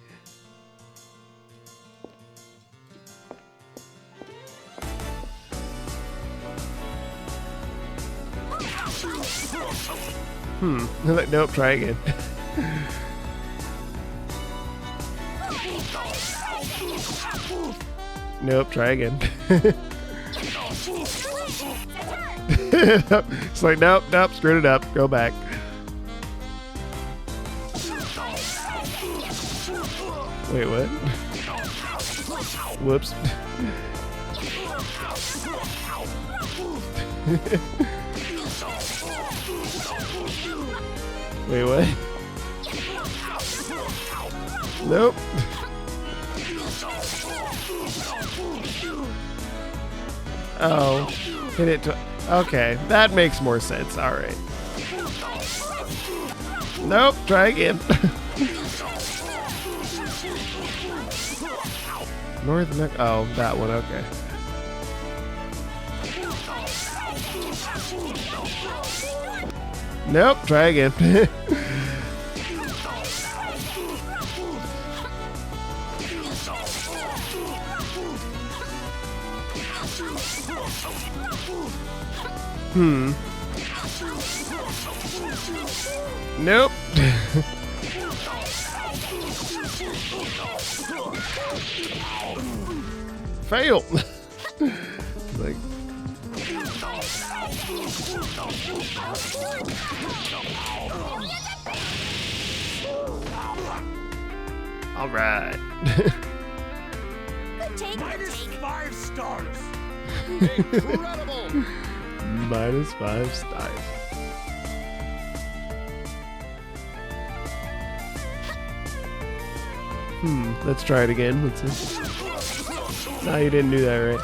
Nope, try again. Nope, try again. It's like, nope, screwed it up. Go back. Wait, what? Whoops. Wait, what? Nope. Oh, hit it to... Okay, that makes more sense. All right. Nope, try again. North neck. Oh, that one. Okay. Nope, try again. Nope. Fail. Like. All right. Good take. -5 stars. Incredible! -5 stars. Let's try it again. Let's see. No, you didn't do that right.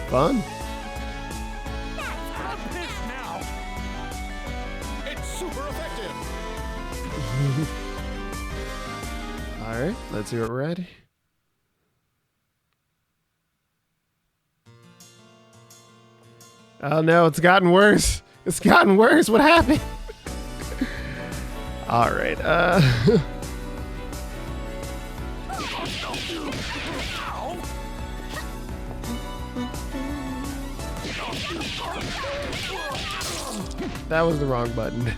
Fun. I'm pissed now. It's super effective! All right, let's see what we're at. Oh no, it's gotten worse. It's gotten worse. What happened? All right. That was the wrong button.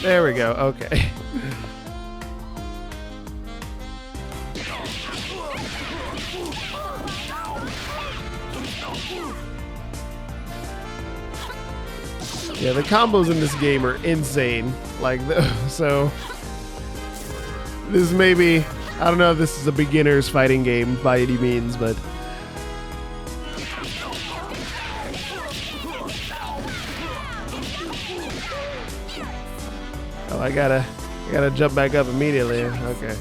There we go. Okay. Yeah, the combos in this game are insane. Like, so this may be, I don't know if this is a beginner's fighting game by any means, but oh, I gotta jump back up immediately. Okay,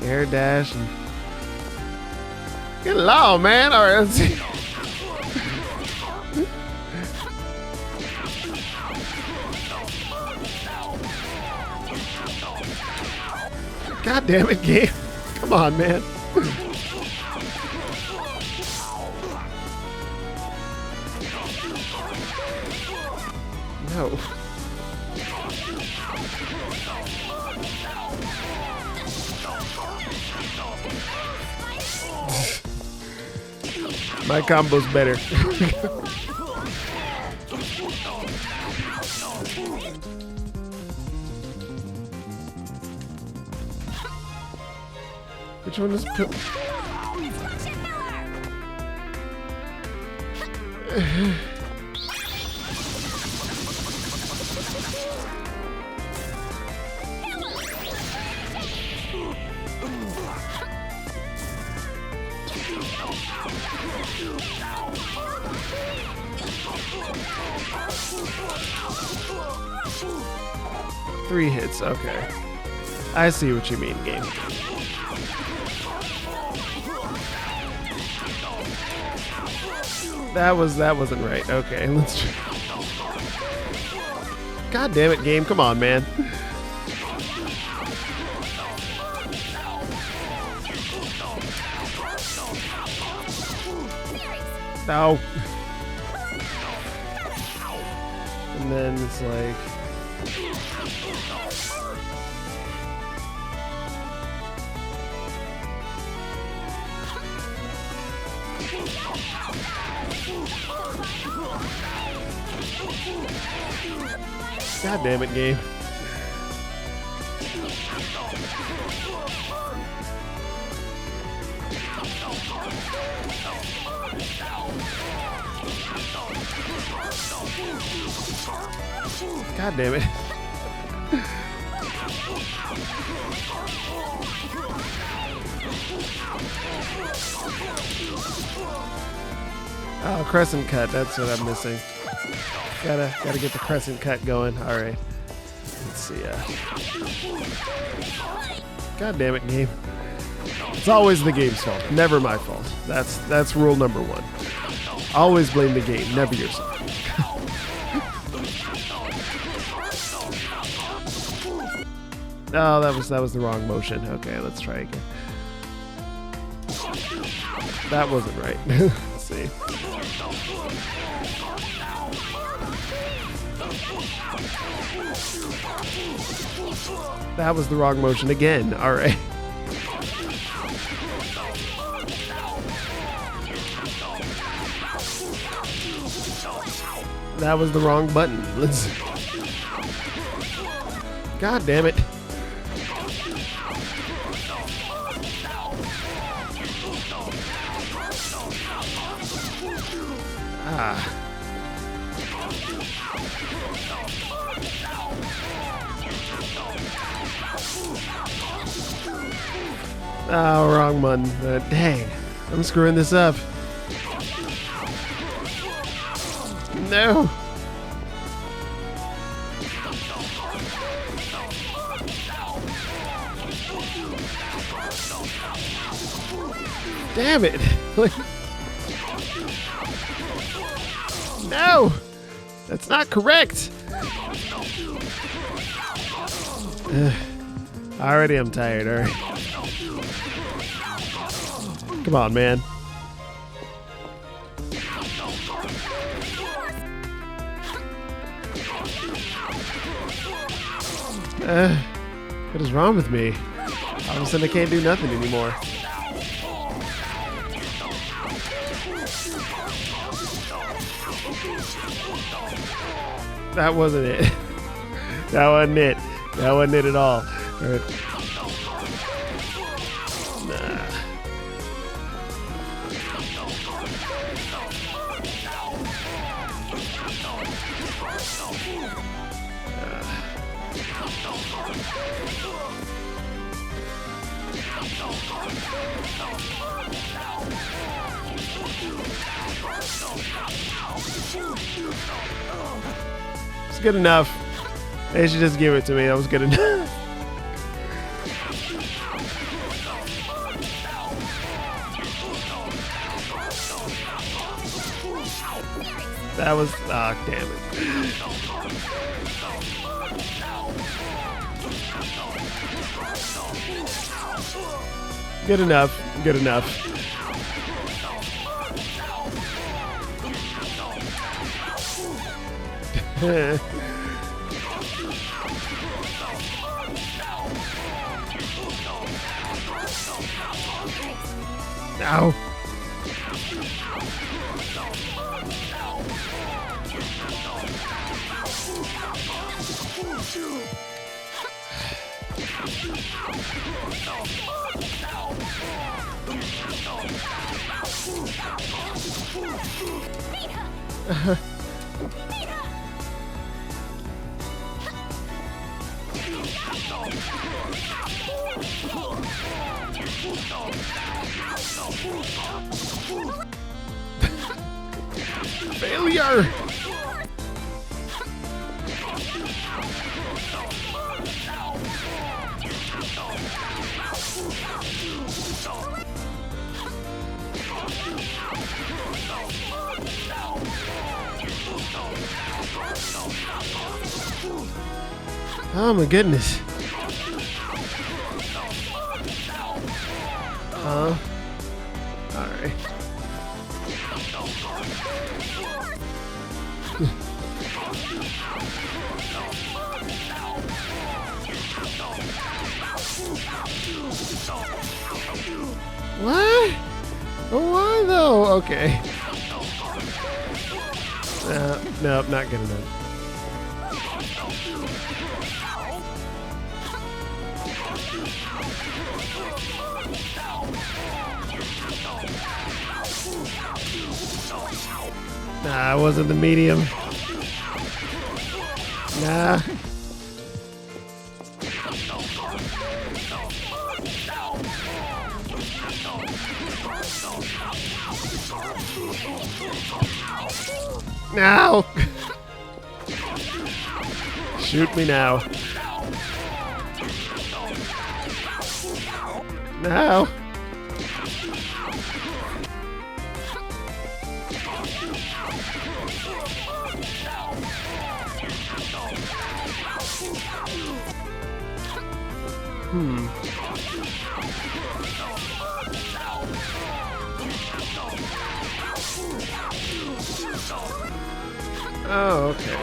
air dash and get along, man. All right, let's see. God damn it, game. Come on, man. No. My combo's better. Which one is Three hits, okay. I see what you mean, game. That wasn't right. Okay, let's try. God damn it, game. Come on, man. No. And then it's like... God damn it, game. God damn it. Oh, crescent cut. That's what I'm missing. Gotta get the crescent cut going. All right. Let's see. God damn it, game. It's always the game's fault, never my fault. That's rule number one. Always blame the game, never yourself. Oh, that was the wrong motion. Okay, let's try again. That wasn't right. Let's see. That was the wrong motion again. All right. That was the wrong button. Let's. God damn it. Ah. Oh, wrong button. Dang. I'm screwing this up. No. Damn it. No. That's not correct. Already I'm tired. All right. Come on, man. What is wrong with me? All of a sudden I can't do nothing anymore. That wasn't it. That wasn't it. That wasn't it at all. All right. Nah. It's good enough. They should just give it to me. That was good enough. That was... Ah, damn it. Good enough. Good enough. Ow. Failure! Oh my goodness. Huh? Alright. What? Why though? Okay. Nope, not good enough. Nah, it wasn't the medium. Nah. No! Shoot me now. No! Oh, okay.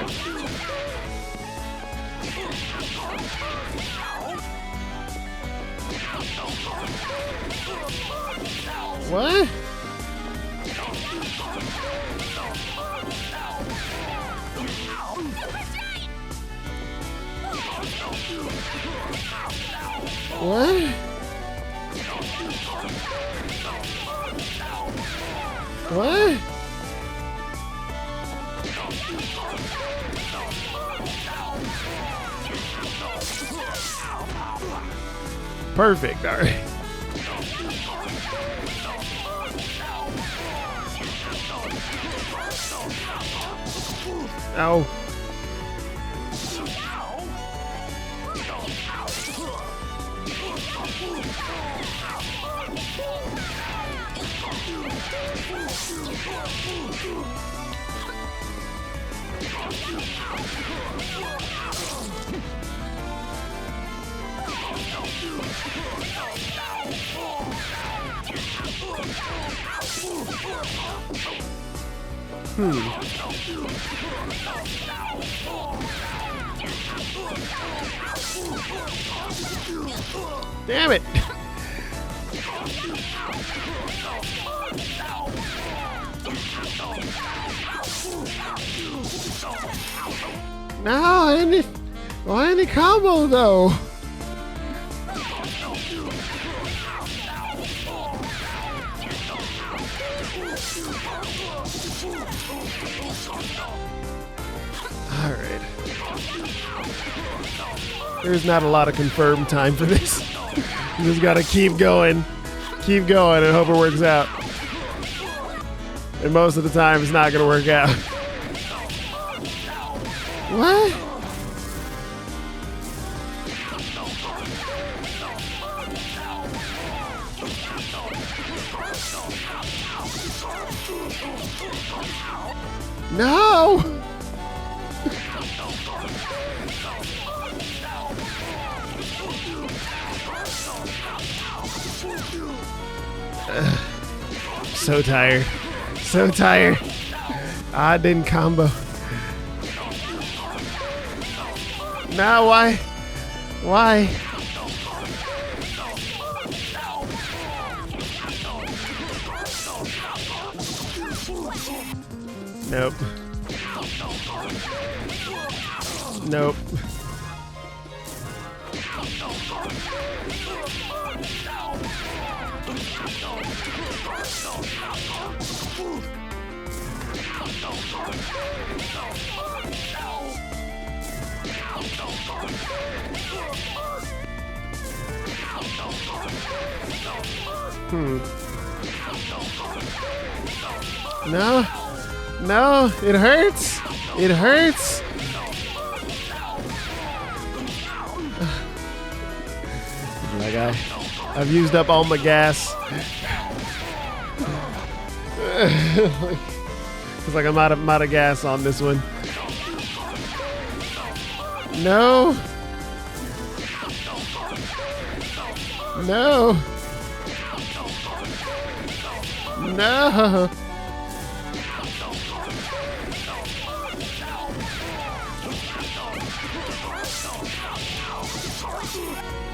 What? What? What? Perfect, all right. Ow. Damn it! No, why any combo though? Alright. There's not a lot of confirmed time for this. You just gotta keep going and hope it works out. And most of the time it's not gonna work out. What? No! So tired. So tired. I didn't combo. Now why? Why? Nope. Nope. No. No, it hurts. It hurts. Like I've used up all my gas. It's like I'm out of gas on this one. No. No. No.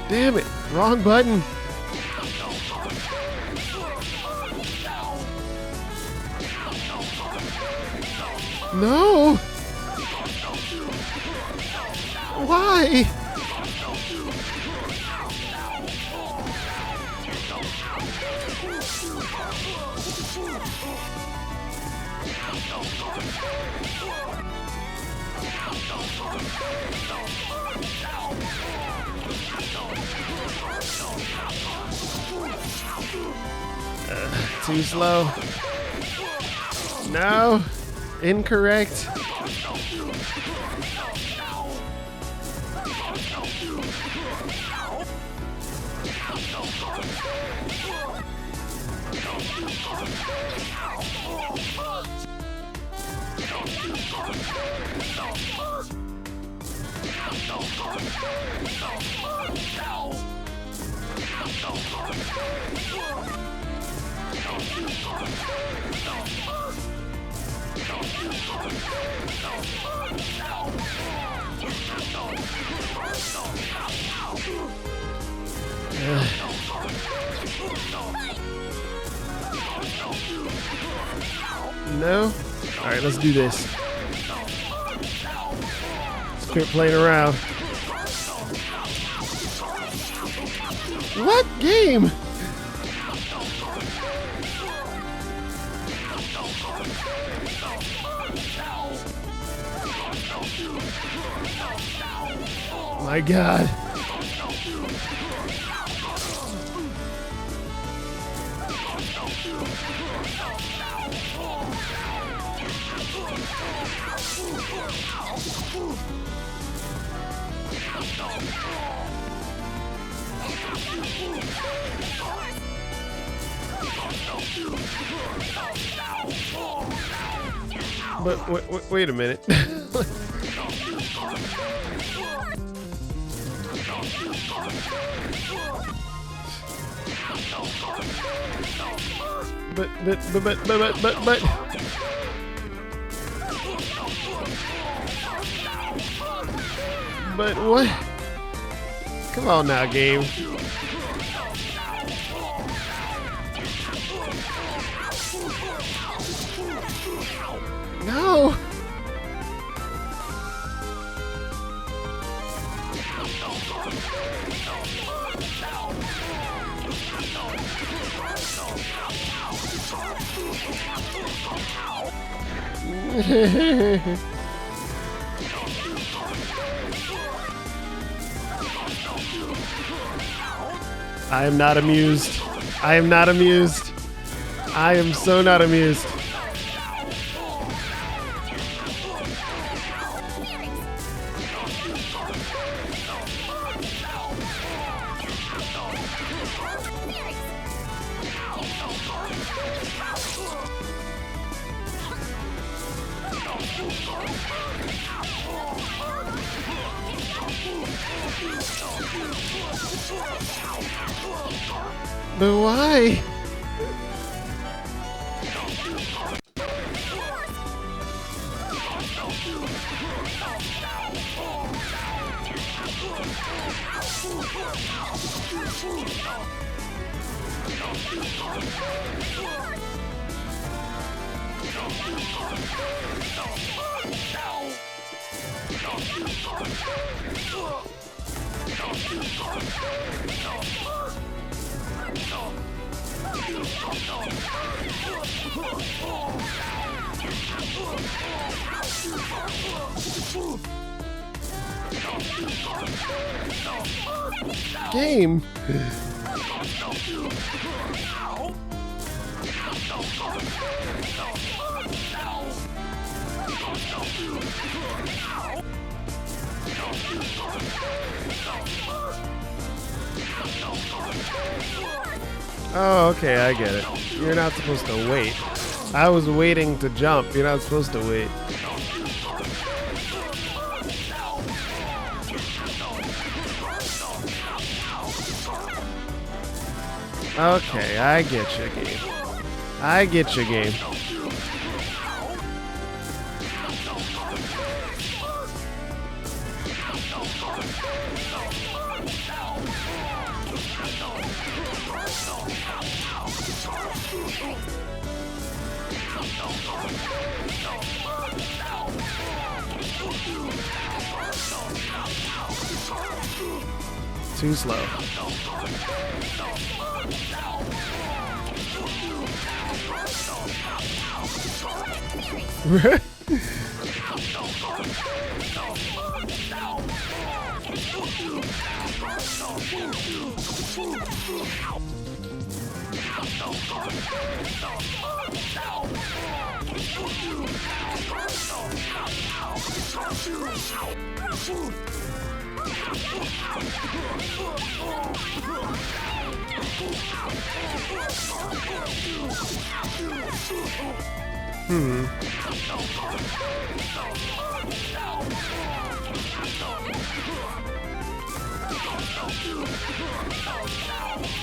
Damn it. Wrong button. No. Why? Too slow. No. Incorrect. No? Alright, let's do this. Let's quit playing around. What game? My God. But wait a minute. But. But what? Come on now, game. No. I am not amused. I am not amused. I am so not amused. But why? Game. Oh, okay, I get it. You're not supposed to wait. I was waiting to jump. You're not supposed to wait. Okay, I get you, game. I get you, game. Too slow.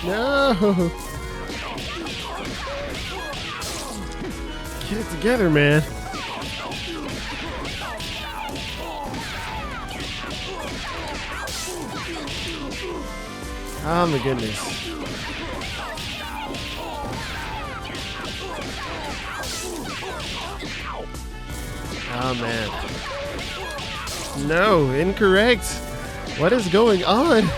No. Get it together, man. Oh my goodness. Oh man. No, incorrect. What is going on?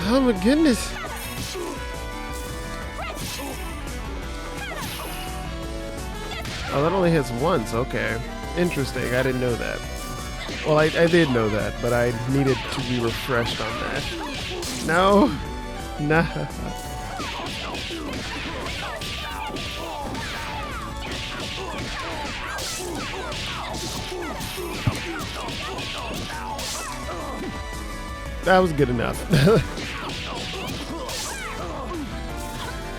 Oh my goodness. Oh, that only hits once. Okay. Interesting. I didn't know that. Well, I did know that, but I needed to be refreshed on that. No. Nah. That was good enough.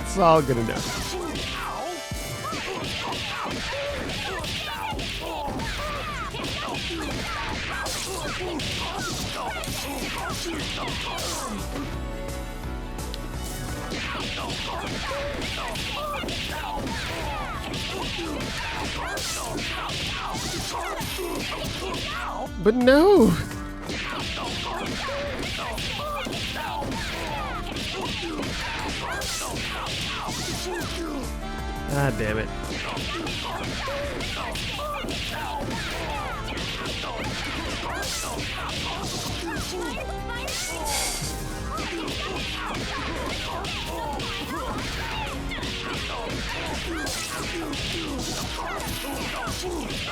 It's all good enough. But no! Ah, damn it.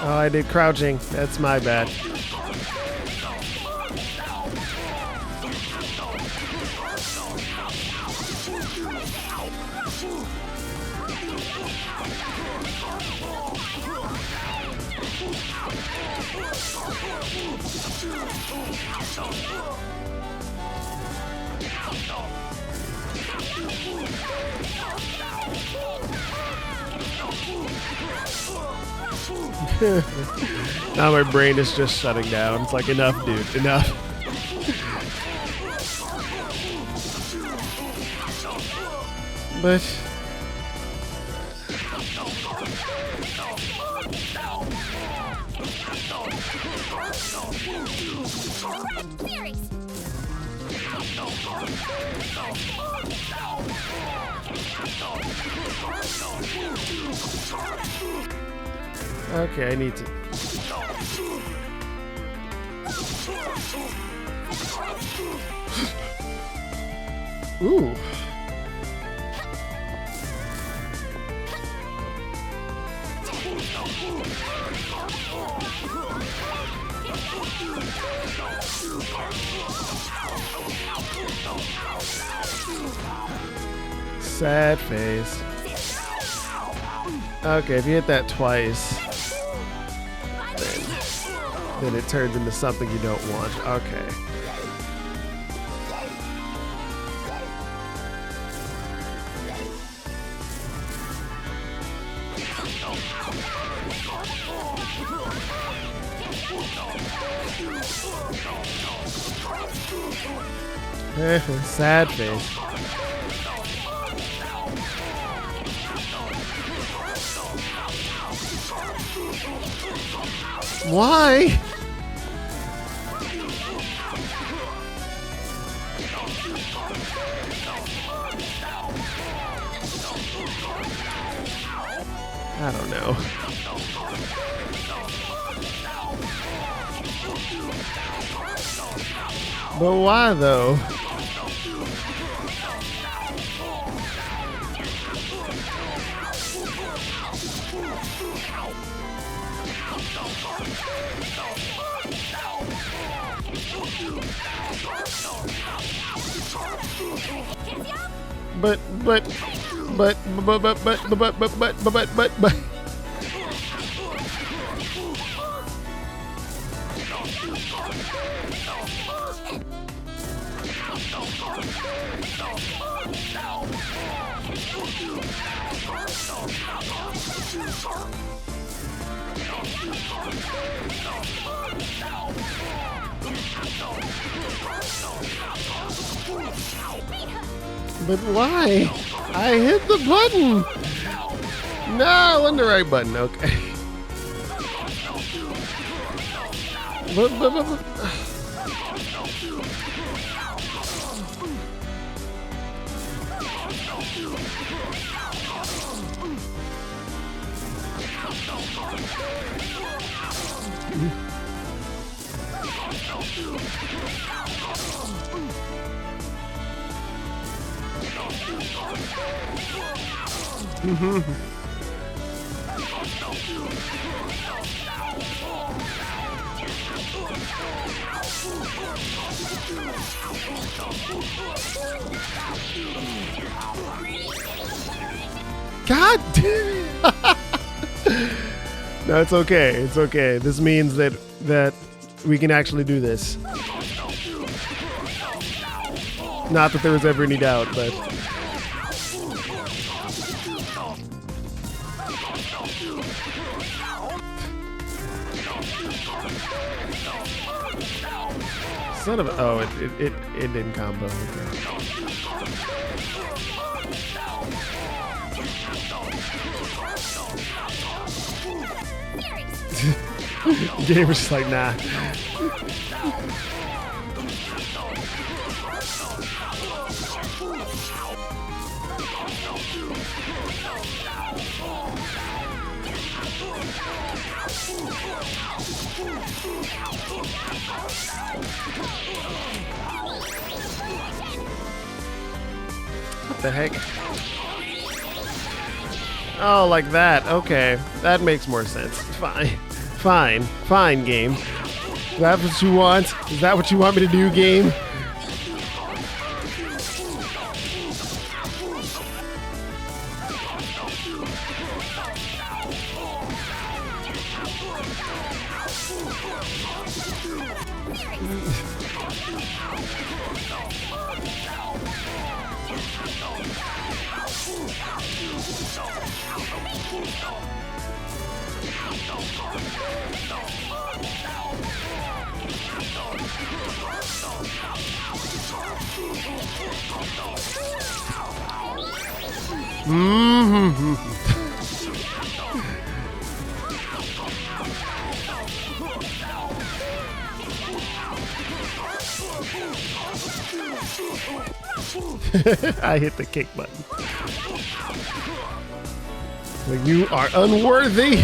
Oh, I did crouching. That's my bad. Now my brain is just shutting down. It's like, enough, dude, enough. But okay, I need to. Ooh. Sad face. Okay, if you hit that twice, then it turns into something you don't want. Okay. Sad face. Why? I don't know. But why though? But why? I hit the button. No, on the right button. Okay. But. God damn it. No, it's okay. It's okay. This means that we can actually do this. Not that there was ever any doubt, but son of a, oh, it didn't combo. Okay. Game was just like, nah. What the heck? Oh, like that. Okay. That makes more sense. Fine. Fine. Fine, game. Is that what you want? Is that what you want me to do, game? I hit the kick button. Like, you are unworthy.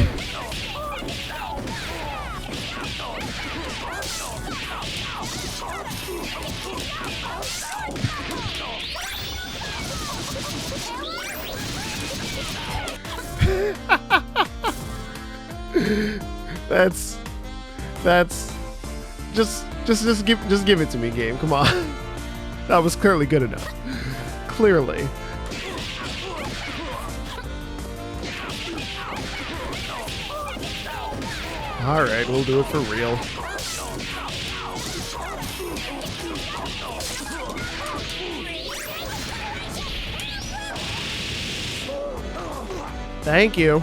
That's just give it to me, game. Come on. That was clearly good enough. Clearly. All right, we'll do it for real. Thank you.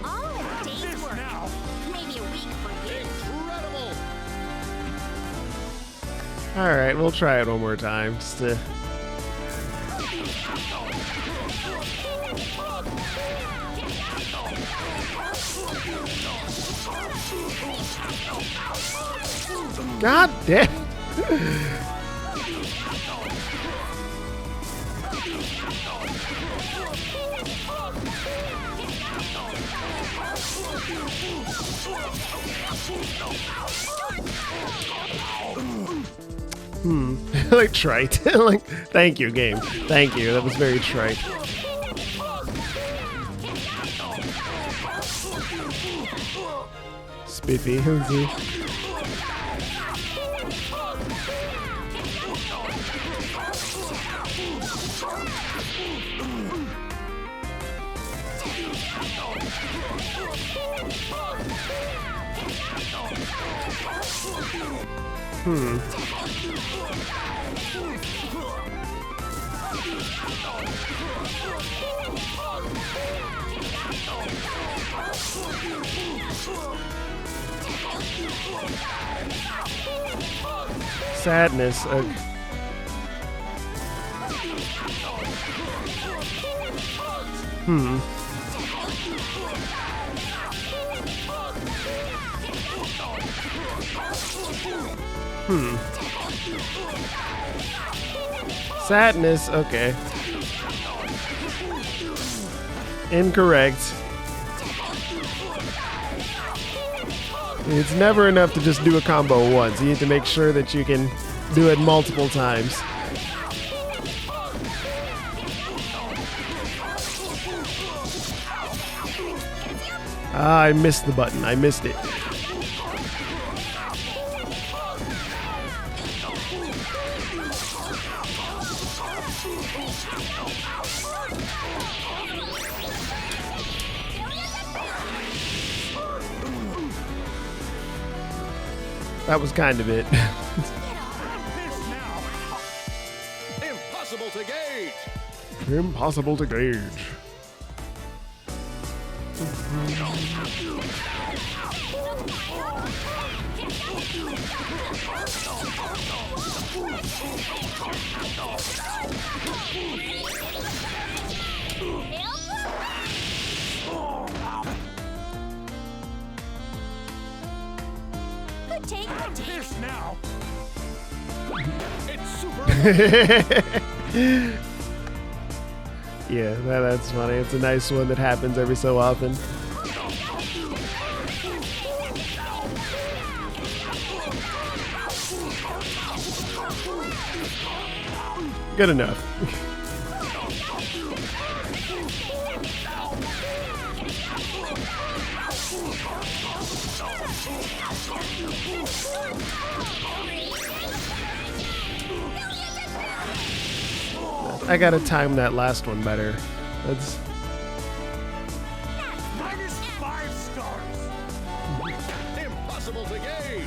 All in a day's work. Alright, we'll try it one more time. Just to... God damn! Like trite. Like, thank you, game. Thank you. That was very trite. Spiffy. Sadness. Sadness. Okay. Incorrect. It's never enough to just do a combo once. You need to make sure that you can do it multiple times. Ah, I missed the button. I missed it. That was kind of it. Impossible to gauge. Impossible to gauge. Good take, good take. This now. It's super. Yeah, that's funny. It's a nice one that happens every so often. Good enough. I gotta time that last one better. That's Minus 5 stars. Impossible to gauge.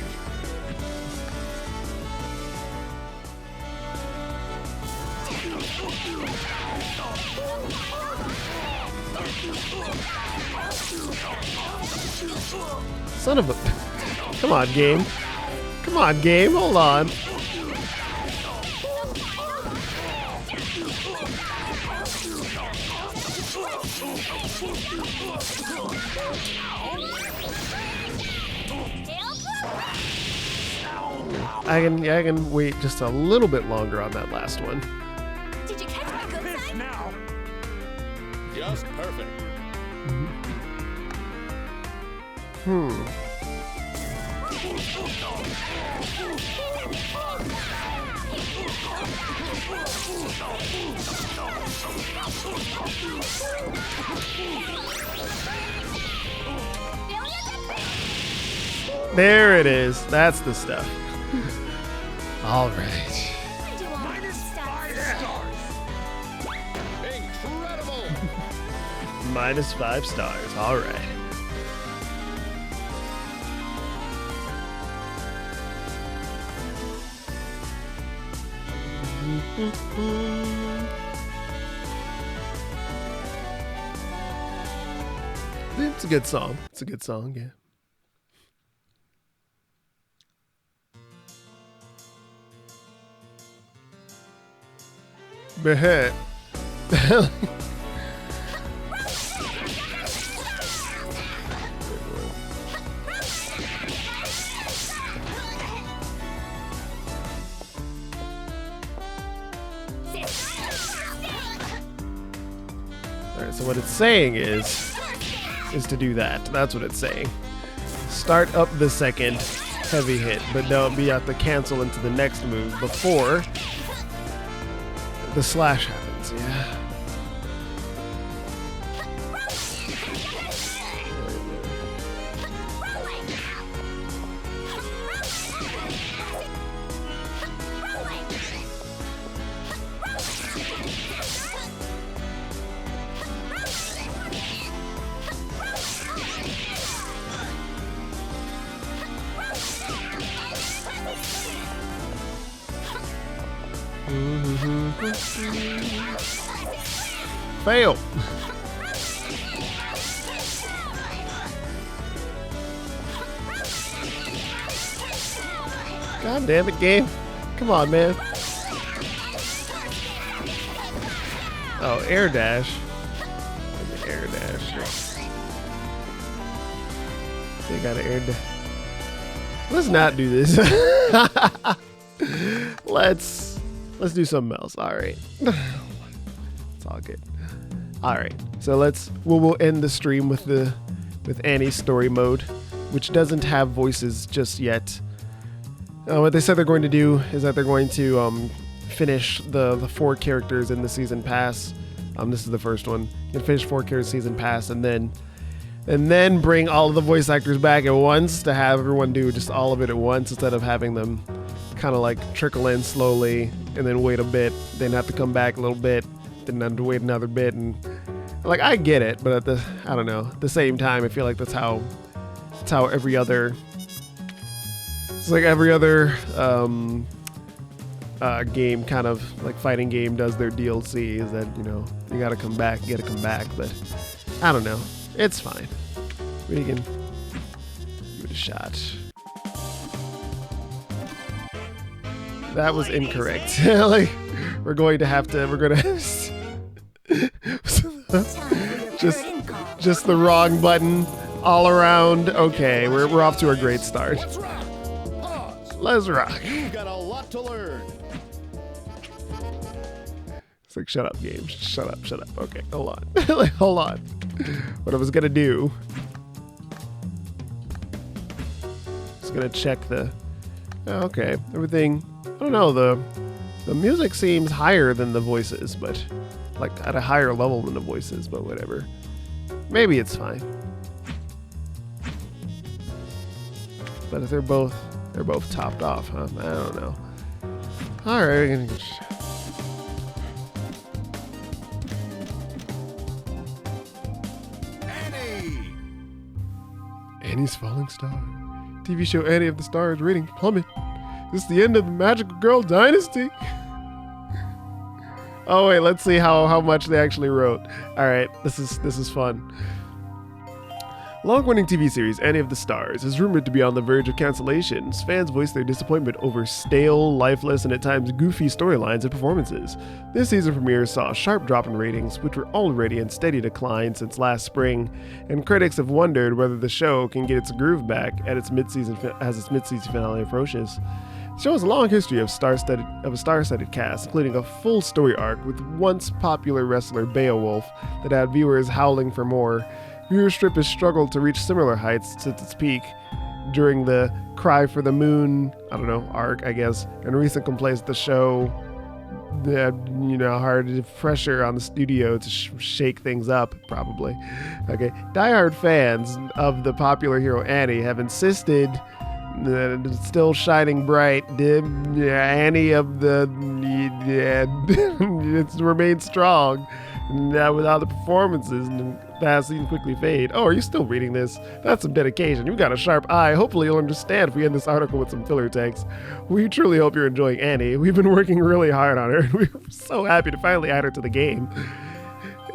son of a. Come on, game. Come on, game. Hold on. I can wait just a little bit longer on that last one. Did you catch my good This side? now. Just perfect. There it is. That's the stuff. All right. I do all Minus stuff. 5 stars. Incredible. Minus 5 stars. All right. It's a good song. It's a good song, yeah. Behet. Alright, so what it's saying is to do that. That's what it's saying. Start up the second heavy hit, but don't be have to cancel into the next move before the slash happens, yeah. Fail. God damn it, game. Come on, man. Oh, air dash. Air dash. They got an air dash. Let's not do this. Let's do something else. All right. It's all good. All right. So we'll end the stream with Annie's story mode, which doesn't have voices just yet. What they said they're going to do is that they're going to finish the 4 characters in the season pass. This is the first one. You can finish 4 characters season pass, and then bring all of the voice actors back at once to have everyone do just all of it at once instead of having them kind of like trickle in slowly and then wait a bit, then have to come back a little bit, then have to wait another bit, and like I get it, but at the same time I feel like that's how every other game, kind of like fighting game, does their DLC, is that, you gotta come back, but I don't know, it's fine. We can give it a shot. That was incorrect. Like, we're gonna just the wrong button all around. Okay, we're off to a great start. Let's rock. Pause. Let's rock. You've got a lot to learn. It's like, shut up, game. Shut up. Okay, hold on. Like, hold on. What I was gonna do. Just gonna check the. Oh, okay, everything. I don't know. The music seems higher than the voices, but like at a higher level than the voices. But whatever. Maybe it's fine. But if they're both topped off, huh? I don't know. All right. Annie's Falling Star. TV show Annie of the Stars rating plummet. This is the end of the Magical Girl Dynasty. Oh wait, let's see how much they actually wrote. All right, this is fun. Long-running TV series Annie of the Stars is rumored to be on the verge of cancellations. Fans voiced their disappointment over stale, lifeless, and at times goofy storylines and performances. This season premiere saw a sharp drop in ratings, which were already in steady decline since last spring, and critics have wondered whether the show can get its groove back at its mid-season finale approaches. The show has a long history of a star-studded cast, including a full story arc with once popular wrestler Beowulf that had viewers howling for more. Viewership has struggled to reach similar heights since its peak during the Cry for the Moon, arc, I guess, and recent complaints the show had, hard pressure on the studio to shake things up, probably. Okay, diehard fans of the popular hero Annie have insisted that it's still shining bright. Annie of the it's remained strong. Now without the performances and that scene quickly fade. Oh, are you still reading this? That's some dedication. You got a sharp eye. Hopefully you'll understand if we end this article with some filler text. We truly hope you're enjoying Annie. We've been working really hard on her, and we're so happy to finally add her to the game.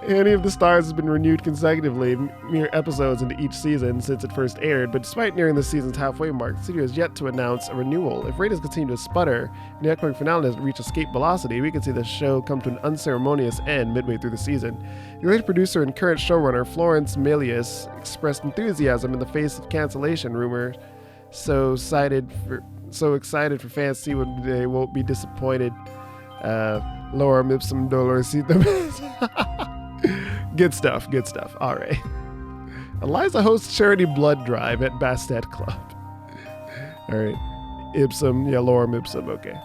Any of the Stars has been renewed consecutively, mere episodes into each season since it first aired, but despite nearing the season's halfway mark, the studio has yet to announce a renewal. If ratings continue to sputter and the upcoming finale doesn't reach escape velocity, we could see the show come to an unceremonious end midway through the season. The late producer and current showrunner Florence Milius expressed enthusiasm in the face of cancellation rumor, so excited for fans to see when they won't be disappointed. Lorem ipsum dolorosum. Good stuff. All right. Eliza hosts charity blood drive at Bastet Club. All right. Ipsum, yeah, lorem ipsum, okay.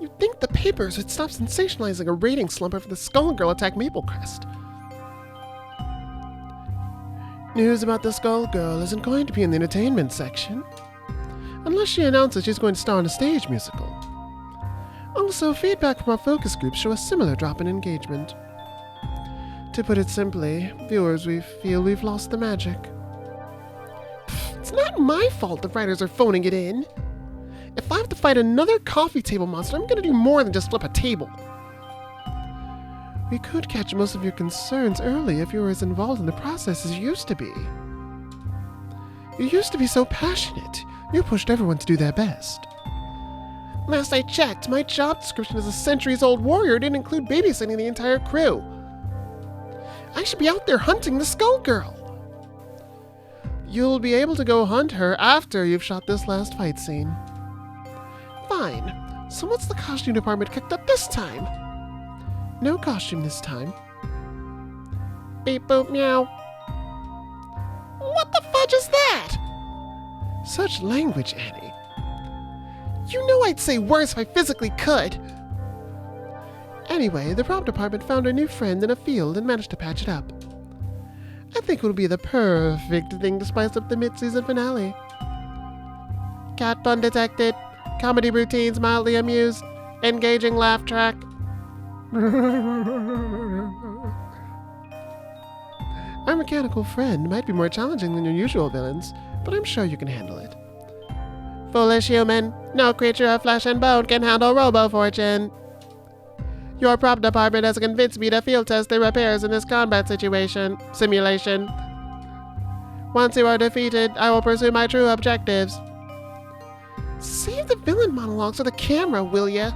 You'd think the papers would stop sensationalizing a rating slump after the Skullgirl attacked Maplecrest. News about the Skullgirl isn't going to be in the entertainment section, unless she announces she's going to star in a stage musical. Also, feedback from our focus groups show a similar drop in engagement. To put it simply, viewers, we feel we've lost the magic. It's not my fault the writers are phoning it in. If I have to fight another coffee table monster, I'm gonna do more than just flip a table. We could catch most of your concerns early if you were as involved in the process as you used to be. You used to be so passionate. You pushed everyone to do their best. Last I checked, my job description as a centuries-old warrior didn't include babysitting the entire crew. I should be out there hunting the Skullgirl. You'll be able to go hunt her after you've shot this last fight scene. Fine. So what's the costume department cooked up this time? No costume this time. Beep boop meow. What the fudge is that? Such language, Annie. You know I'd say worse if I physically could. Anyway, the prop department found a new friend in a field and managed to patch it up. I think it would be the perfect thing to spice up the mid-season finale. Cat pun detected. Comedy routines mildly amused. Engaging laugh track. Our mechanical friend might be more challenging than your usual villains, but I'm sure you can handle it. Foolish human, no creature of flesh and bone can handle Robo-Fortune. Your prop department has convinced me to field test the repairs in this combat simulation. Once you are defeated, I will pursue my true objectives. Save the villain monologues for the camera, will ya?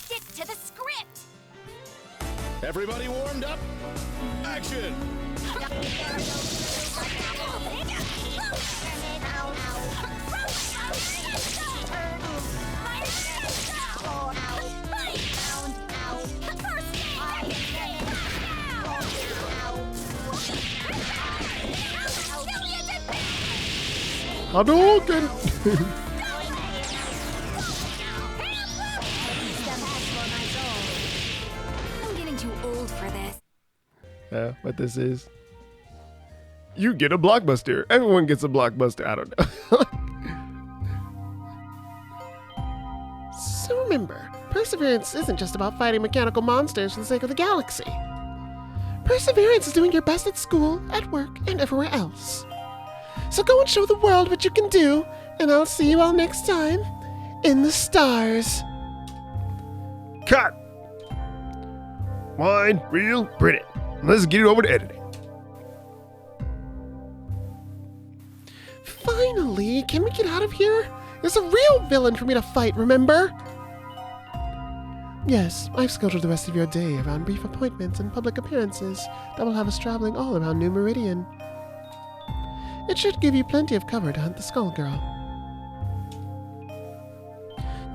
Stick to the script! Everybody warmed up? Action! Hadouken! I'm getting too old for this. What this is. You get a blockbuster. Everyone gets a blockbuster. I don't know. So remember, Perseverance isn't just about fighting mechanical monsters for the sake of the galaxy. Perseverance is doing your best at school, at work, and everywhere else. So go and show the world what you can do, and I'll see you all next time in the stars. Cut! Line, reel, print it. Let's get it over to editing. Finally, can we get out of here? There's a real villain for me to fight, remember? Yes, I've scheduled the rest of your day around brief appointments and public appearances that will have us traveling all around New Meridian. It should give you plenty of cover to hunt the Skullgirl.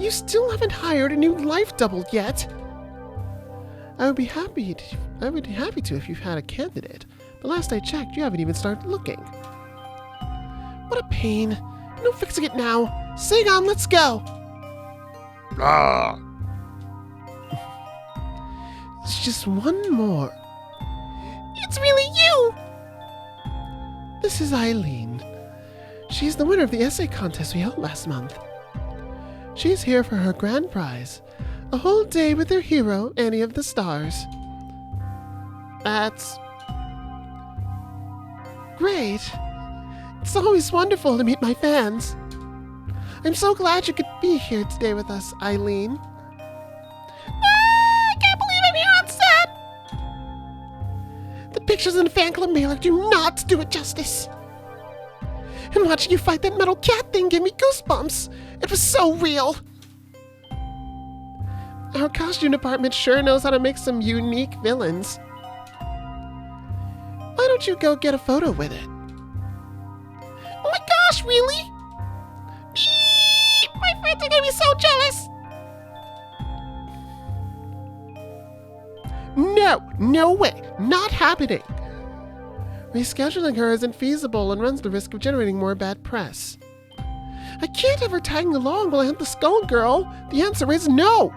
You still haven't hired a new life double yet. I would be happy to if you've had a candidate, but last I checked, you haven't even started looking. What a pain. No fixing it now. Sing on, let's go. Ah! It's just one more. It's really you! This is Eileen. She's the winner of the essay contest we held last month. She's here for her grand prize, a whole day with her hero, Annie of the Stars. That's great. It's always wonderful to meet my fans. I'm so glad you could be here today with us, Eileen. I can't believe I'm here on set! The pictures in the fan club mailer do not do it justice. And watching you fight that metal cat thing gave me goosebumps. It was so real. Our costume department sure knows how to make some unique villains. Why don't you go get a photo with it? Oh my gosh, really? Beep! My friends are gonna be so jealous! No way, not happening. Rescheduling her isn't feasible and runs the risk of generating more bad press. I can't have her tagging along while I hunt the Skull Girl. The answer is no.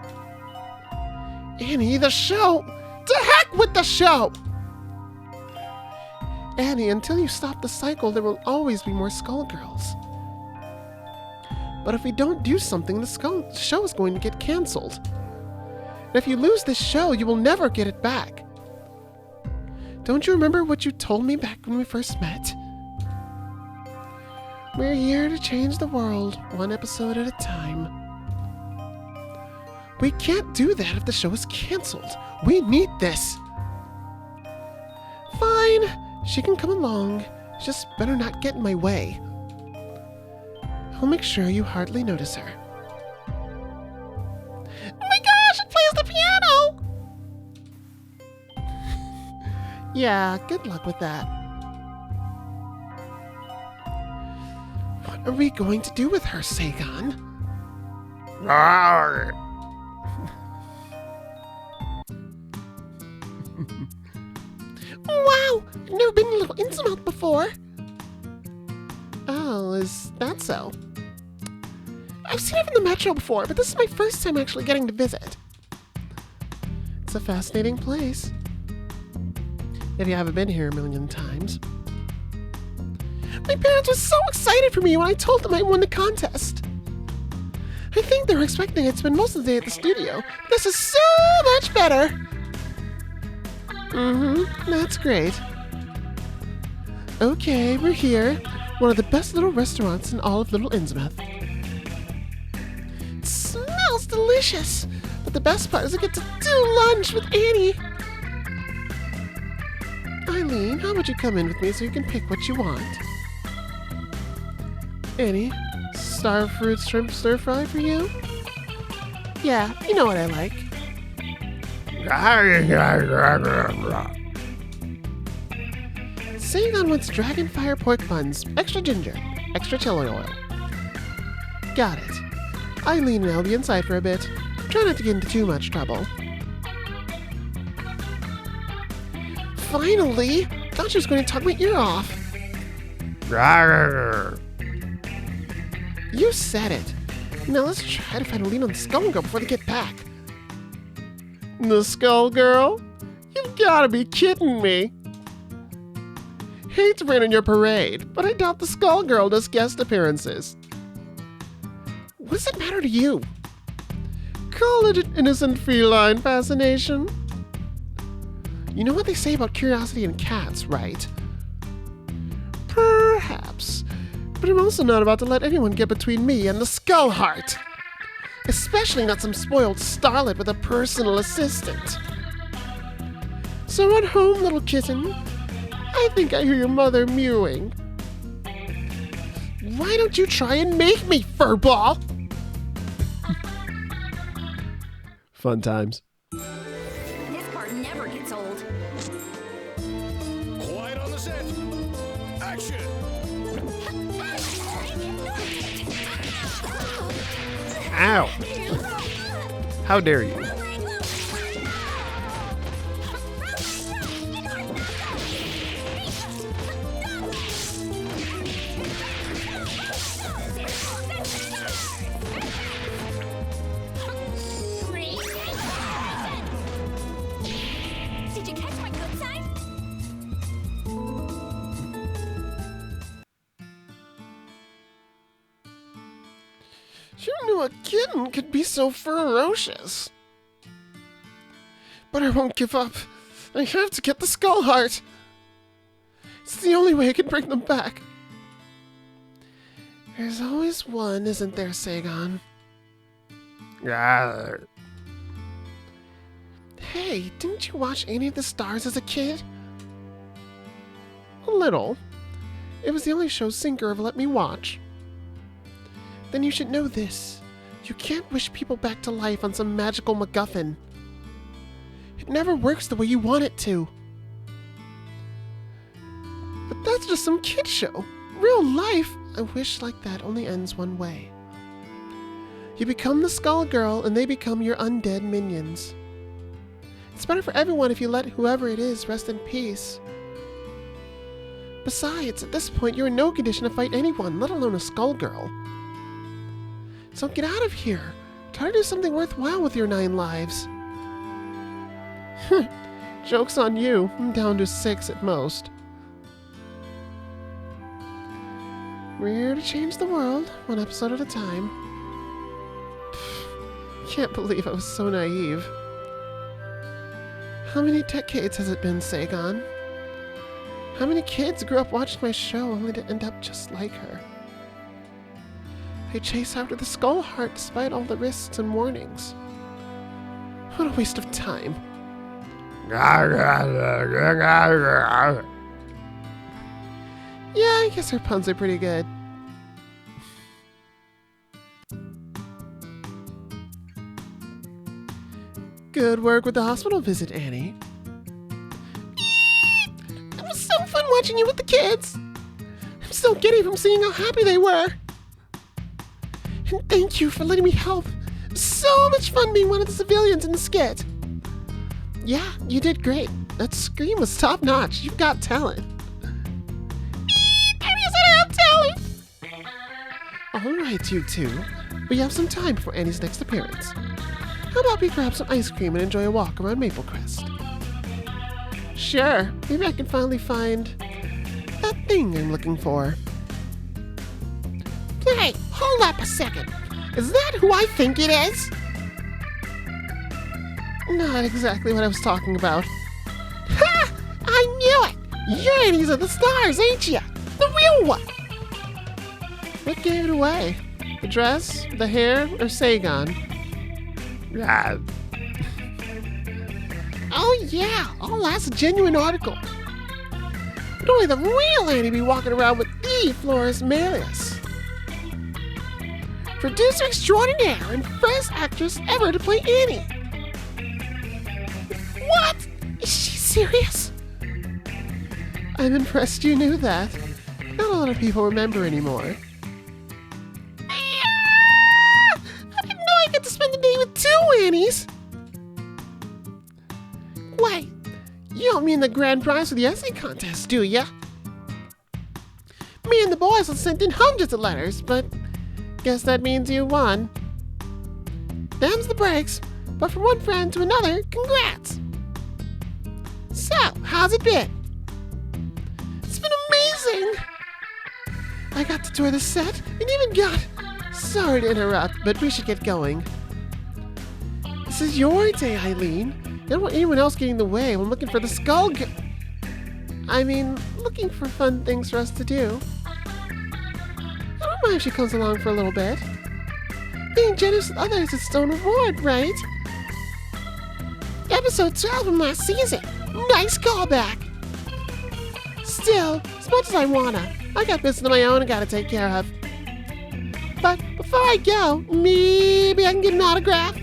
Annie, the show! To heck with the show! Annie, until you stop the cycle, there will always be more Skull Girls. But if we don't do something, the show is going to get canceled. And if you lose this show, you will never get it back. Don't you remember what you told me back when we first met? We're here to change the world, one episode at a time. We can't do that if the show is canceled. We need this. Fine, she can come along. Just better not get in my way. I'll make sure you hardly notice her. Oh my gosh, it plays the piano! Yeah, good luck with that. What are we going to do with her, Sagan? Rawr. Wow! I've never been in Little Innsmouth before. Oh, is that so? I've seen it from the metro before, but this is my first time actually getting to visit. It's a fascinating place. If you haven't been here a million times. My parents were so excited for me when I told them I won the contest. I think they were expecting I'd spend most of the day at the studio. This is so much better. That's great. Okay, we're here. One of the best little restaurants in all of Little Innsmouth. It smells delicious. But the best part is I get to do lunch with Annie. Eileen, how about you come in with me so you can pick what you want? Annie, starfruit shrimp stir fry for you? Yeah, you know what I like. Sagan wants dragonfire pork buns, extra ginger, extra chili oil. Got it. Eileen and I'll be inside for a bit. Try not to get into too much trouble. Finally! Thought she was going to talk my ear off. Rawr. You said it. Now let's try to find a lead on the Skull Girl before they get back. The Skull Girl? You've got to be kidding me. Hate to rain on your parade, but I doubt the Skull Girl does guest appearances. What does it matter to you? Call it an innocent feline fascination. You know what they say about curiosity in cats, right? Perhaps. But I'm also not about to let anyone get between me and the Skull Heart. Especially not some spoiled starlet with a personal assistant. So run home, little kitten. I think I hear your mother mewing. Why don't you try and make me, furball? Fun times. This part never gets old. Quiet on the set. Action. Ow! How dare you? Did you catch my good side? Who knew a kitten could be so ferocious? But I won't give up. I have to get the skull heart. It's the only way I can bring them back. There's always one, isn't there, Sagon? Ah. Hey, didn't you watch any of the stars as a kid? A little. It was the only show Sinker ever let me watch. Then you should know this. You can't wish people back to life on some magical MacGuffin. It never works the way you want it to. But that's just some kid show. Real life, a wish like that only ends one way. You become the Skull Girl and they become your undead minions. It's better for everyone if you let whoever it is rest in peace. Besides, at this point, you're in no condition to fight anyone, let alone a Skull Girl. So get out of here. Try to do something worthwhile with your 9 lives. Joke's on you. I'm down to 6 at most. We're here to change the world, one episode at a time. Can't believe I was so naive. How many decades has it been, Sagon? How many kids grew up watching my show only to end up just like her? They chase after the Skull Heart despite all the risks and warnings. What a waste of time. Yeah, I guess her puns are pretty good. Good work with the hospital visit, Annie. It was so fun watching you with the kids. I'm still giddy from seeing how happy they were. And thank you for letting me help. So much fun being one of the civilians in the skit. Yeah, you did great. That scream was top notch. You've got talent. Alright, you two. We have some time before Annie's next appearance. How about we grab some ice cream and enjoy a walk around Maple Crest? Sure. Maybe I can finally find that thing I'm looking for. Hey, hold up a second. Is that who I think it is? Not exactly what I was talking about. Ha! I knew it! You're Annie's of the stars, ain't you? The real one! What gave it away? The dress, the hair, or Sagon? Ah. Oh yeah, all that's a genuine article. But only the real Annie be walking around with the Florus Malleus. Producer extraordinaire and first actress ever to play Annie. What? Is she serious? I'm impressed you knew that. Not a lot of people remember anymore. I didn't know I get to spend the day with 2 Annies. Wait, you don't mean the grand prize for the essay contest, do ya? Me and the boys have sent in hundreds of letters, but guess that means you won. Them's the breaks, but from one friend to another, congrats. So, how's it been? It's been amazing. I got to tour the set and even got... Sorry to interrupt, but we should get going. This is your day, Eileen. I don't want anyone else getting in the way when looking for the looking for fun things for us to do. I don't mind if she comes along for a little bit. Being generous with others is its own reward, right? Episode 12 from last season. Nice callback. Still, as much as I wanna, I got business of my own I gotta take care of. But before I go, maybe I can get an autograph?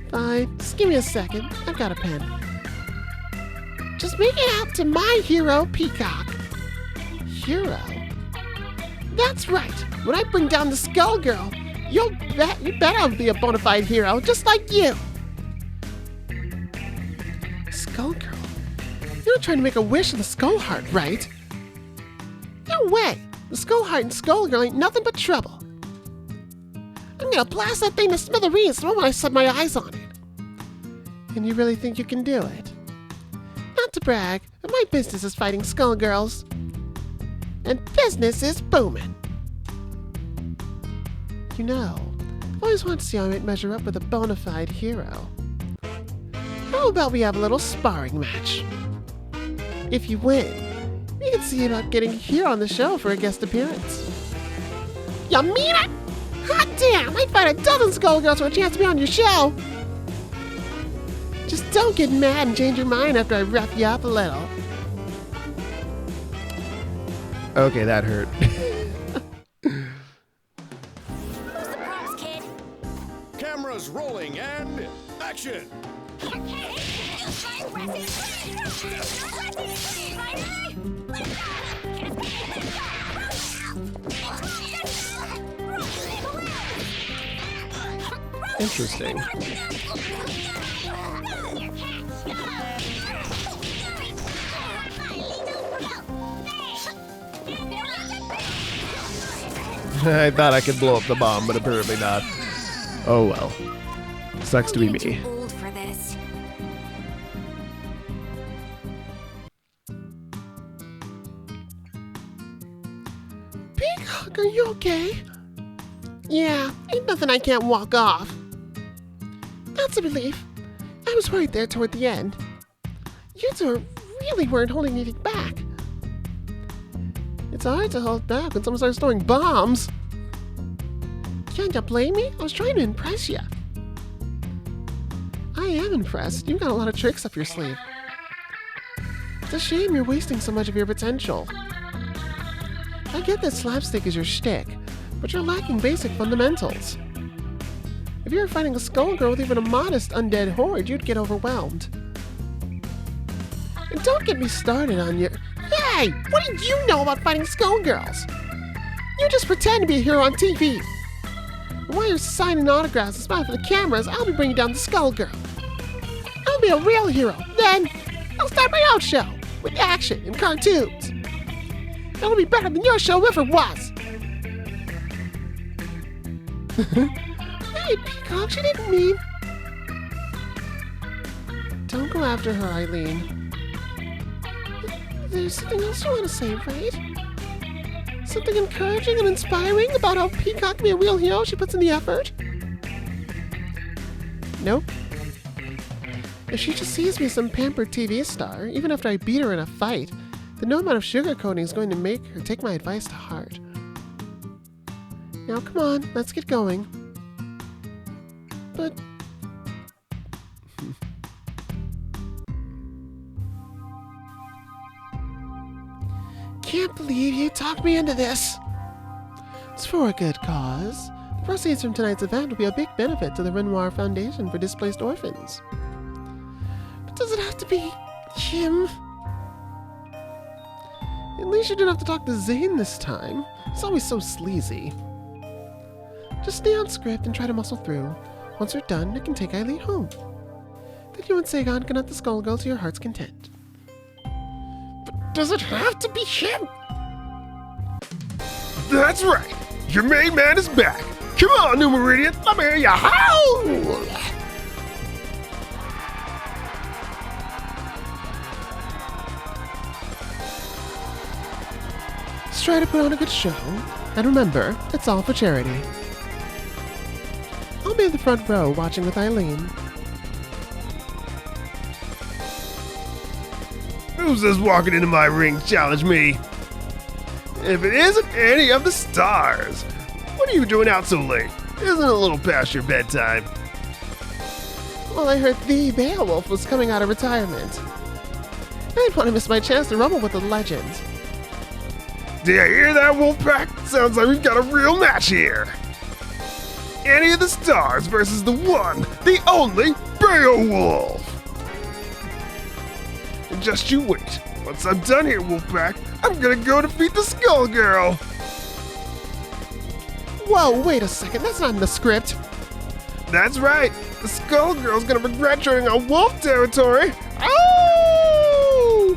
Fine, just give me a second. I've got a pen. Just make it out to my hero, Peacock. Hero? That's right. When I bring down the Skull Girl, you bet I'll be a bona fide hero, just like you. Skull Girl? You're not trying to make a wish of the Skull Heart, right? No way. The Skull Heart and Skull Girl ain't nothing but trouble. I'm gonna blast that thing to smithereens the moment I set my eyes on it. And you really think you can do it? Not to brag, but my business is fighting Skull Girls. And business is booming. You know, I've always wanted to see how I might measure up with a bona fide hero. How How about we have a little sparring match? If you win, we can see about getting here on the show for a guest appearance. You mean it? Hot damn! I'd fight a dozen Skullgirls for a chance to be on your show! Just don't get mad and change your mind after I rough you up a little. Okay, that hurt. Who's the props, kid? Cameras rolling and action. Interesting. I thought I could blow up the bomb, but apparently not. Oh well. Sucks to be me. Too old for this. Peacock, are you okay? Yeah, ain't nothing I can't walk off. That's a relief. I was worried there toward the end. You two really weren't holding anything back. It's hard to hold back when someone starts throwing bombs. Can't you blame me? I was trying to impress you. I am impressed. You've got a lot of tricks up your sleeve. It's a shame you're wasting so much of your potential. I get that slapstick is your shtick, but you're lacking basic fundamentals. If you were fighting a Skullgirl with even a modest undead horde, you'd get overwhelmed. And don't get me started on your... Hey! What do you know about fighting Skullgirls? You just pretend to be a hero on TV. And while you're signing autographs and smiling for the cameras, I'll be bringing down the Skullgirl. I'll be a real hero. Then, I'll start my own show with action and cartoons. It'll be better than your show ever was. Hey, Peacock, she didn't mean... Don't go after her, Eileen. There's something else you want to say, right? Something encouraging and inspiring about how Peacock can be a real hero she puts in the effort? Nope. If she just sees me as some pampered TV star, even after I beat her in a fight, then no amount of sugarcoating is going to make her take my advice to heart. Now come on, let's get going. But... Can't believe you talked me into this. It's for a good cause. The proceeds from tonight's event will be a big benefit to the Renoir Foundation for Displaced Orphans. But does it have to be him? At least you didn't have to talk to Zane this time. He's always so sleazy. Just stay on script and try to muscle through. Once you're done, you can take Eileen home. Then you and Sagan can hunt the Skullgirl to your heart's content. But does it have to be him? That's right. Your main man is back. Come on, New Meridian. Let me hear you howl. Just try to put on a good show. And remember, it's all for charity. I'll be in the front row watching with Eileen. Who's this walking into my ring to challenge me? If it isn't any of the stars. What are you doing out so late? Isn't it a little past your bedtime? Well, I heard the Beowulf was coming out of retirement. I didn't want to miss my chance to rumble with the legend. Do you hear that, Wolfpack? Sounds like we've got a real match here. Any of the stars versus the one, the only Beowulf. And just you wait. Once I'm done here, Wolfpack, I'm gonna go defeat the Skullgirl. Whoa, wait a second, that's not in the script. That's right. The Skullgirl's gonna regret treading on wolf territory. Oh!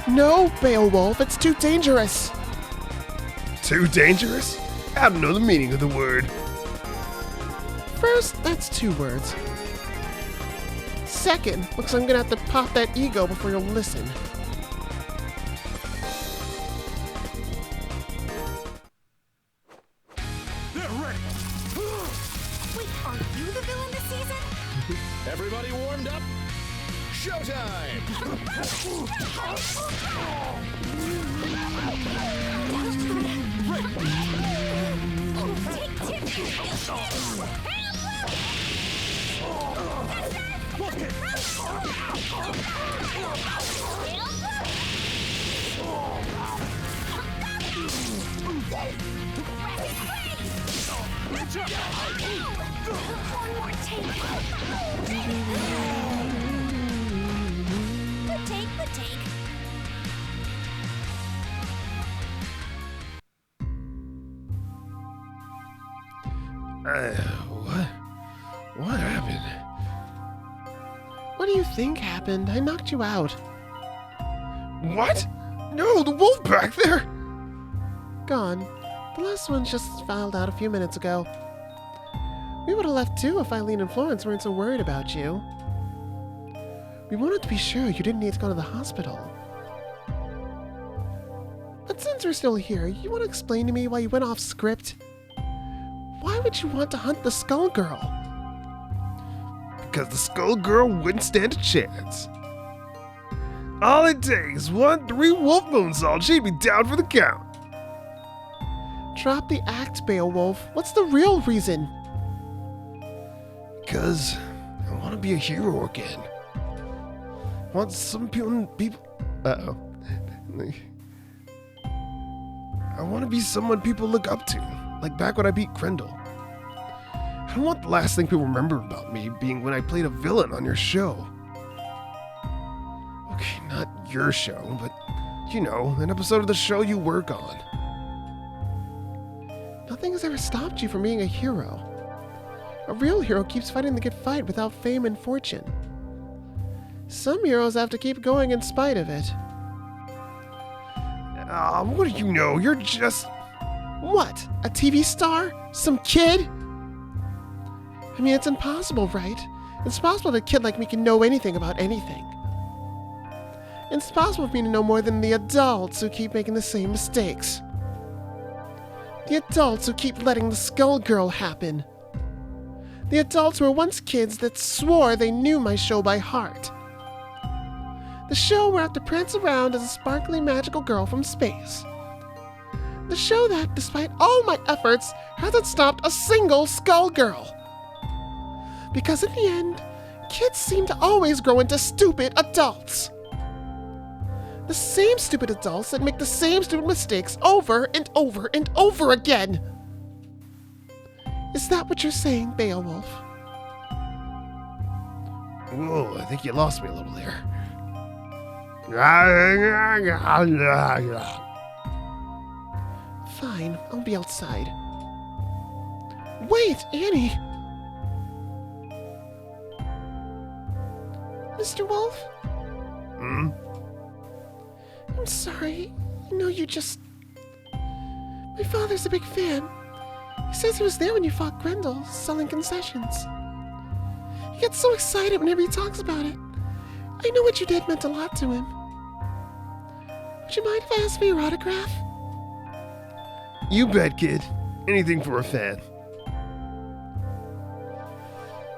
No, Beowulf, it's too dangerous. Too dangerous? I don't know the meaning of the word. First, that's 2 words. Second, looks like I'm gonna have to pop that ego before you'll listen. Wait, are you the villain this season? Everybody warmed up? Showtime! Take tip! One more take. Good take. What happened? What do you think happened? I knocked you out. What? No, the wolf back there! Gone. The last one just filed out a few minutes ago. We would have left too if Eileen and Florence weren't so worried about you. We wanted to be sure you didn't need to go to the hospital. But since we're still here, you want to explain to me why you went off script? Why would you want to hunt the Skull Girl? Because the Skull Girl wouldn't stand a chance. All it takes, 3 wolf bone salt, she'd be down for the count. Drop the act, Beowulf. What's the real reason? Because I want to be a hero again. I want some people. Uh-oh. I want to be someone people look up to, like back when I beat Grendel. I don't want the last thing people remember about me being when I played a villain on your show. Okay, not your show, but, you know, an episode of the show you work on. Nothing has ever stopped you from being a hero. A real hero keeps fighting the good fight without fame and fortune. Some heroes have to keep going in spite of it. What do you know? You're just... What? A TV star? Some kid? I mean, it's impossible, right? It's possible that a kid like me can know anything about anything. It's possible for me to know more than the adults who keep making the same mistakes. The adults who keep letting the Skull Girl happen. The adults who were once kids that swore they knew my show by heart. The show where I have to prance around as a sparkly magical girl from space. The show that, despite all my efforts, hasn't stopped a single Skull Girl. Because in the end, kids seem to always grow into stupid adults. The same stupid adults that make the same stupid mistakes over and over and over again. Is that what you're saying, Beowulf? Whoa, I think you lost me a little there. Fine, I'll be outside. Wait, Annie! Mr. Wolf? Hmm? I'm sorry. I know you just... My father's a big fan. He says he was there when you fought Grendel, selling concessions. He gets so excited whenever he talks about it. I know what you did meant a lot to him. Would you mind if I asked for your autograph? You bet, kid. Anything for a fan.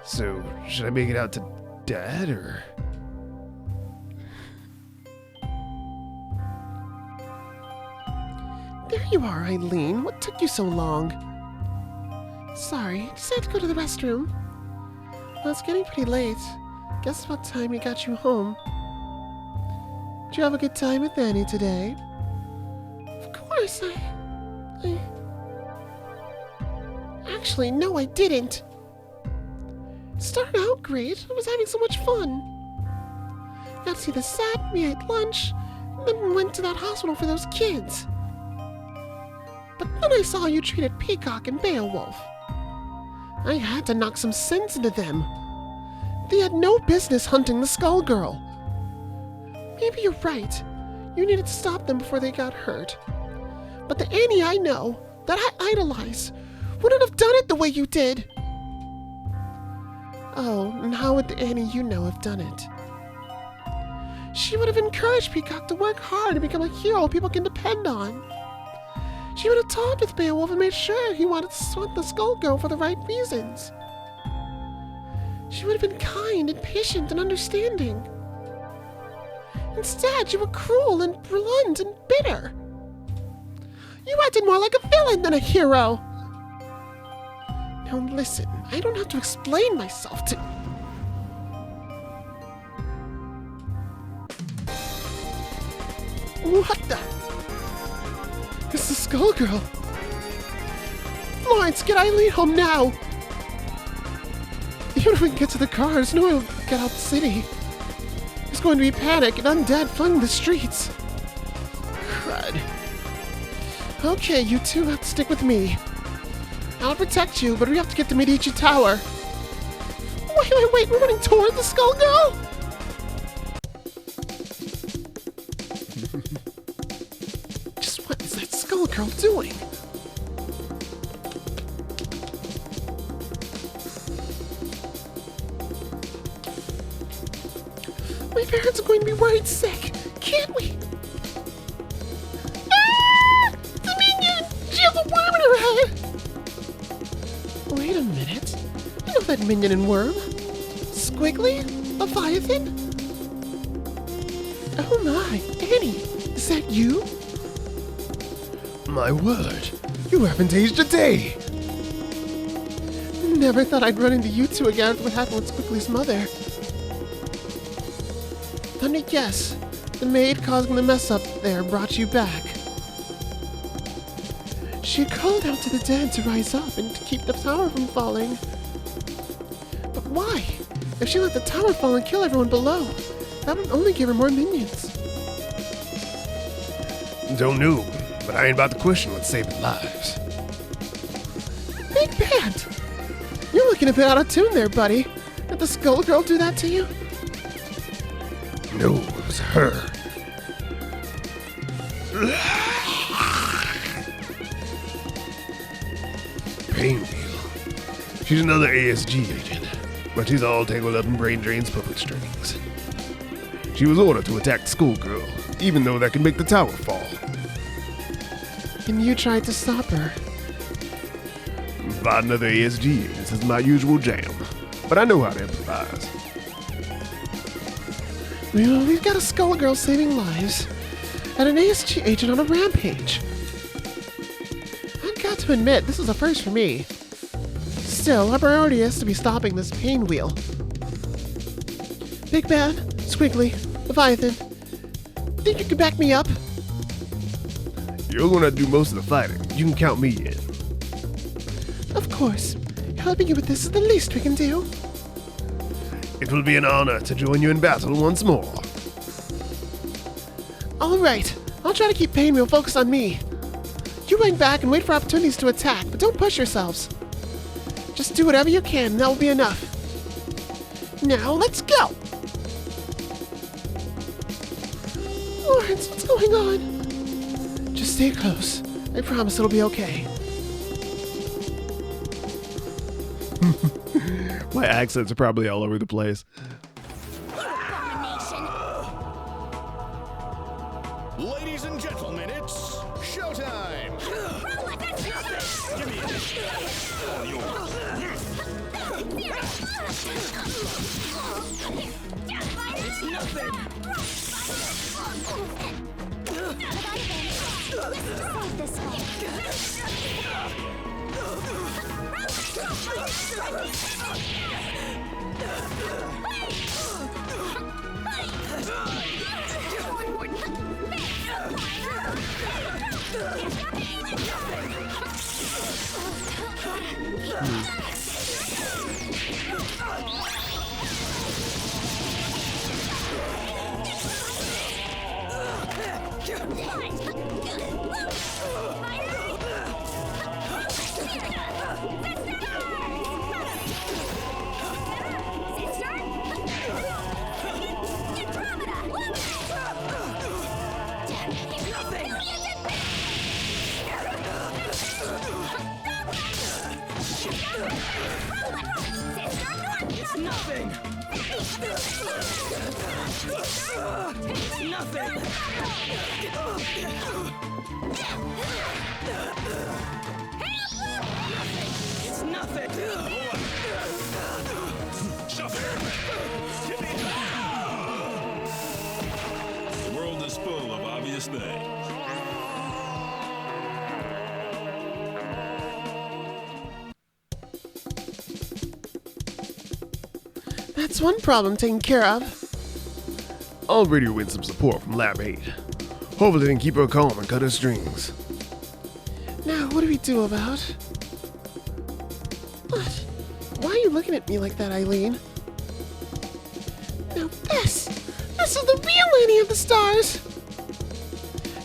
So, should I make it out to Dad, or... There you are, Eileen. What took you so long? Sorry, just had to go to the restroom. Well, it's getting pretty late. Guess what time we got you home? Did you have a good time with Annie today? Of course, Actually, no, I didn't. It started out great. I was having so much fun. Got to see the set, we ate lunch, and then we went to that hospital for those kids. But then I saw you treated Peacock and Beowulf. I had to knock some sense into them. They had no business hunting the Skull Girl. Maybe you're right. You needed to stop them before they got hurt. But the Annie I know, that I idolize, wouldn't have done it the way you did. Oh, and how would the Annie you know have done it? She would have encouraged Peacock to work hard and become a hero people can depend on. She would have talked with Beowulf and made sure he wanted to swat the Skullgirl for the right reasons. She would have been kind and patient and understanding. Instead, you were cruel and blunt and bitter. You acted more like a villain than a hero. Now listen, I don't have to explain myself to... What the... It's the Skullgirl. Lawrence, get Eileen home now. Even if we can get to the cars, no one will get out the city. There's going to be panic and undead flooding the streets. Crud. Okay, you two have to stick with me. I'll protect you, but we have to get to Medici Tower. Wait, we're running toward the Skullgirl? Just what is that Skullgirl doing? My parents are going to be worried sick. Can't we? Ah! The minion! She has a worm in her head! Wait a minute. I know that minion and worm. Squiggly? Leviathan? Oh my, Annie, is that you? My word, you haven't aged a day. Never thought I'd run into you two again after what happened with Squiggly's mother. Let me guess. The maid causing the mess up there brought you back. She called out to the dead to rise up and to keep the tower from falling. But why? If she let the tower fall and kill everyone below, that would only give her more minions. Don't know, but I ain't about to question what's saving lives. Big Band! You're looking a bit out of tune there, buddy. Did the Skullgirl do that to you? No, it was her. Painwheel. She's another ASG agent, but she's all tangled up in Brain Drain's puppet strings. She was ordered to attack the schoolgirl, even though that could make the tower fall. And you tried to stop her. Fighting other ASG agents is my usual jam, but I know how to improvise. Well, we've got a Skullgirl saving lives, and an ASG agent on a rampage. I've got to admit, this is a first for me. Still, our priority is to be stopping this Painwheel. Big Bad, Squiggly, Leviathan, think you could back me up? You're gonna do most of the fighting. You can count me in. Of course. Helping you with this is the least we can do. It will be an honor to join you in battle once more. All right, I'll try to keep Painwheel focused on me. You hang back and wait for opportunities to attack, but don't push yourselves. Just do whatever you can, and that will be enough. Now, let's go! Lawrence, what's going on? Just stay close. I promise it'll be okay. My accents are probably all over the place. Abomination. Ladies and gentlemen, it's showtime! Roll like a Give me this! All yours! It's nothing. Save this one. Sister It's nothing. It's nothing. It's nothing. The world is full of obvious things. That's one problem taken care of. I'll radio in some support from Lab 8. Hopefully they can keep her calm and cut her strings. Now, what do we do about... What? Why are you looking at me like that, Eileen? Now this is the real Annie of the Stars!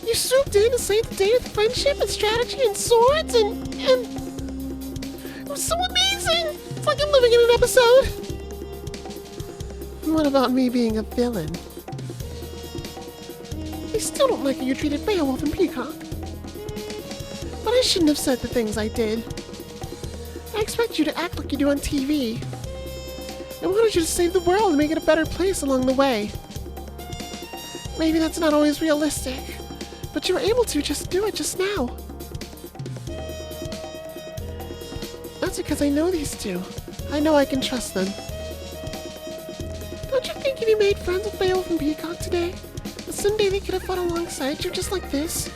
You swooped in to save the day with friendship and strategy and swords and... It was so amazing! It's like I'm living in an episode! What about me being a villain? I still don't like how you treated Beowulf and Peacock. But I shouldn't have said the things I did. I expect you to act like you do on TV. I wanted you to save the world and make it a better place along the way. Maybe that's not always realistic, but you were able to just do it just now. That's because I know these two. I know I can trust them. Don't you think if you made friends with Beowulf and Peacock today, that someday they could have fought alongside you just like this?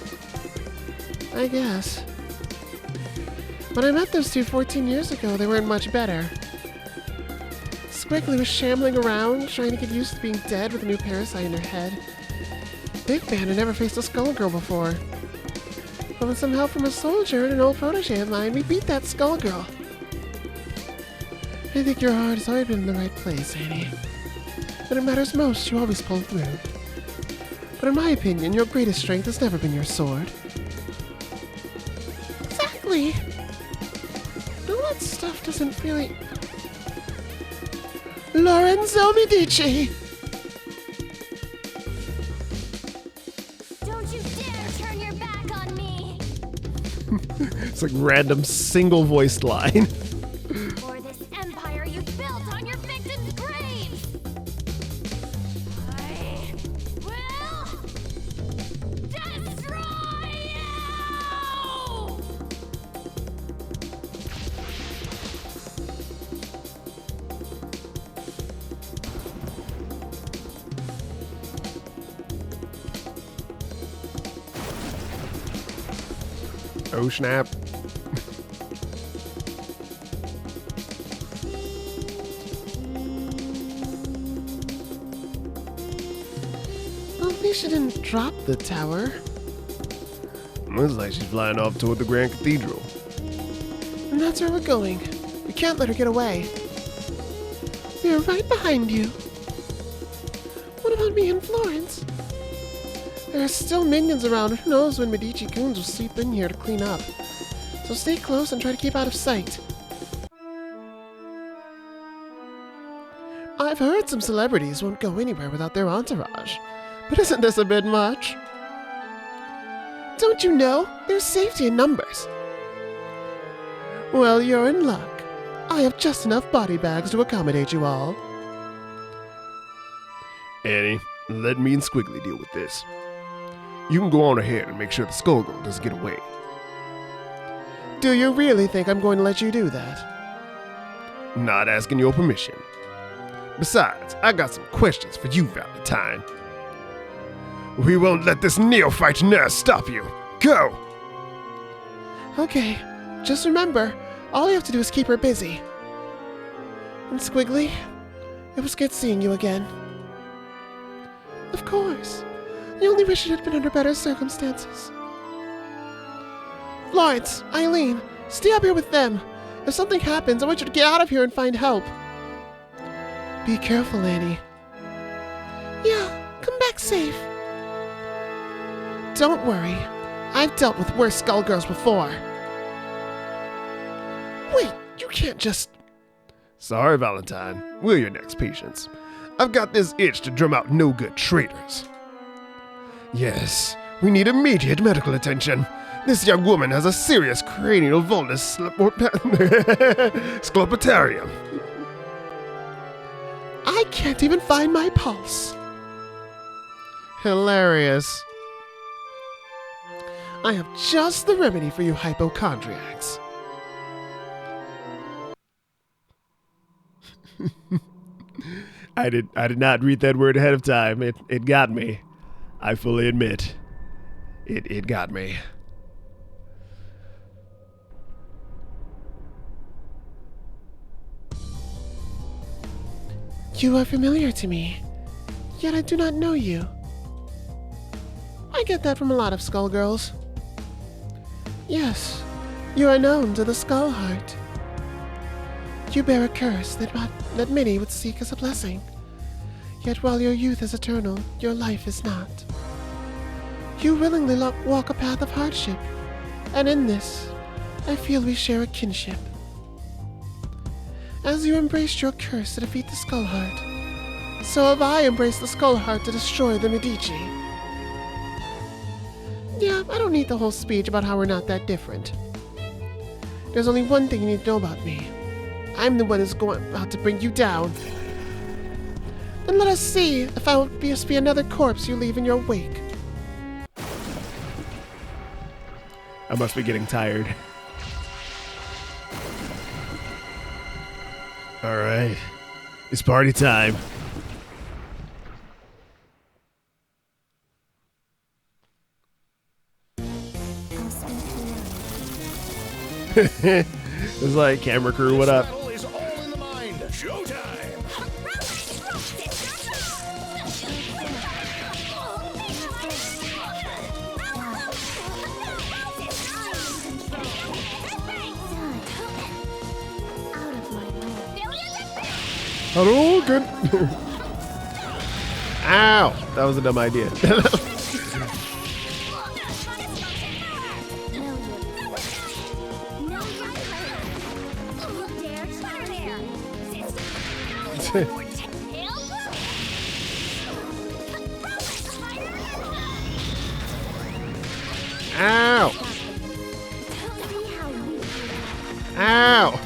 I guess. When I met those two 14 years ago, they weren't much better. Squiggly was shambling around, trying to get used to being dead with a new parasite in her head. Big Man had never faced a Skull Girl before. But with some help from a soldier and an old protege of mine, we beat that Skull Girl. I think your heart has always been in the right place, Annie. When it matters most, you always pull through. But in my opinion, your greatest strength has never been your sword. Exactly! All that stuff doesn't really... Lorenzo Medici! Don't you dare turn your back on me! It's like random single-voiced line. For this empire you built on your victims' graves! I will destroy you! Oh snap. Well, at least she didn't drop the tower. Looks like she's flying off toward the Grand Cathedral. And that's where we're going. We can't let her get away. We are right behind you. What about me and Florence? There are still minions around, and who knows when Medici goons will sleep in here to clean up. So stay close and try to keep out of sight. I've heard some celebrities won't go anywhere without their entourage. But isn't this a bit much? Don't you know? There's safety in numbers. Well, you're in luck. I have just enough body bags to accommodate you all. Annie, let me and Squiggly deal with this. You can go on ahead and make sure the Skull Girl doesn't get away. Do you really think I'm going to let you do that? Not asking your permission. Besides, I got some questions for you, Valentine. We won't let this neophyte nurse stop you. Go! Okay, just remember, all you have to do is keep her busy. And Squiggly, it was good seeing you again. Of course. I only wish it had been under better circumstances. Florence, Eileen, stay up here with them. If something happens, I want you to get out of here and find help. Be careful, Annie. Yeah, come back safe. Don't worry. I've dealt with worse Skullgirls before. Wait, you can't just... Sorry, Valentine. We're your next patients. I've got this itch to drum out no-good traitors. Yes, we need immediate medical attention. This young woman has a serious cranial vulnus sclopotarium. I can't even find my pulse. Hilarious. I have just the remedy for you hypochondriacs. I did not read that word ahead of time. It got me. I fully admit. It got me. You are familiar to me, yet I do not know you. I get that from a lot of skullgirls. Yes, you are known to the Skull Heart. You bear a curse that many would seek as a blessing. Yet while your youth is eternal, your life is not. You willingly walk a path of hardship, and in this, I feel we share a kinship. As you embraced your curse to defeat the Skull Heart, so have I embraced the Skull Heart to destroy the Medici. Yeah, I don't need the whole speech about how we're not that different. There's only one thing you need to know about me. I'm the one who's about to bring you down. Then let us see if I will just be another corpse you leave in your wake. I must be getting tired. All right. It's party time. It's like camera crew, what up? Battle is all in the mind. Showtime. Hello, good. Ow! That was a dumb idea. Ow! Ow!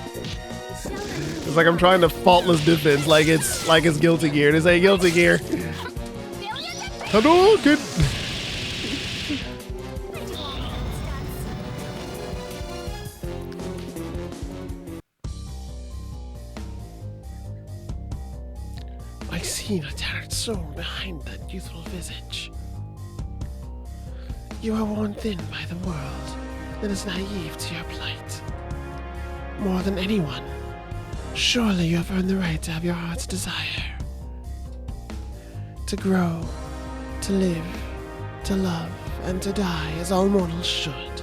It's like I'm trying to faultless defense, like it's Guilty Gear. This ain't Guilty Gear. Hello, good. I see a tattered soul behind that youthful visage. You are worn thin by the world that is naive to your plight. More than anyone, surely you have earned the right to have your heart's desire. To grow, to live, to love, and to die as all mortals should.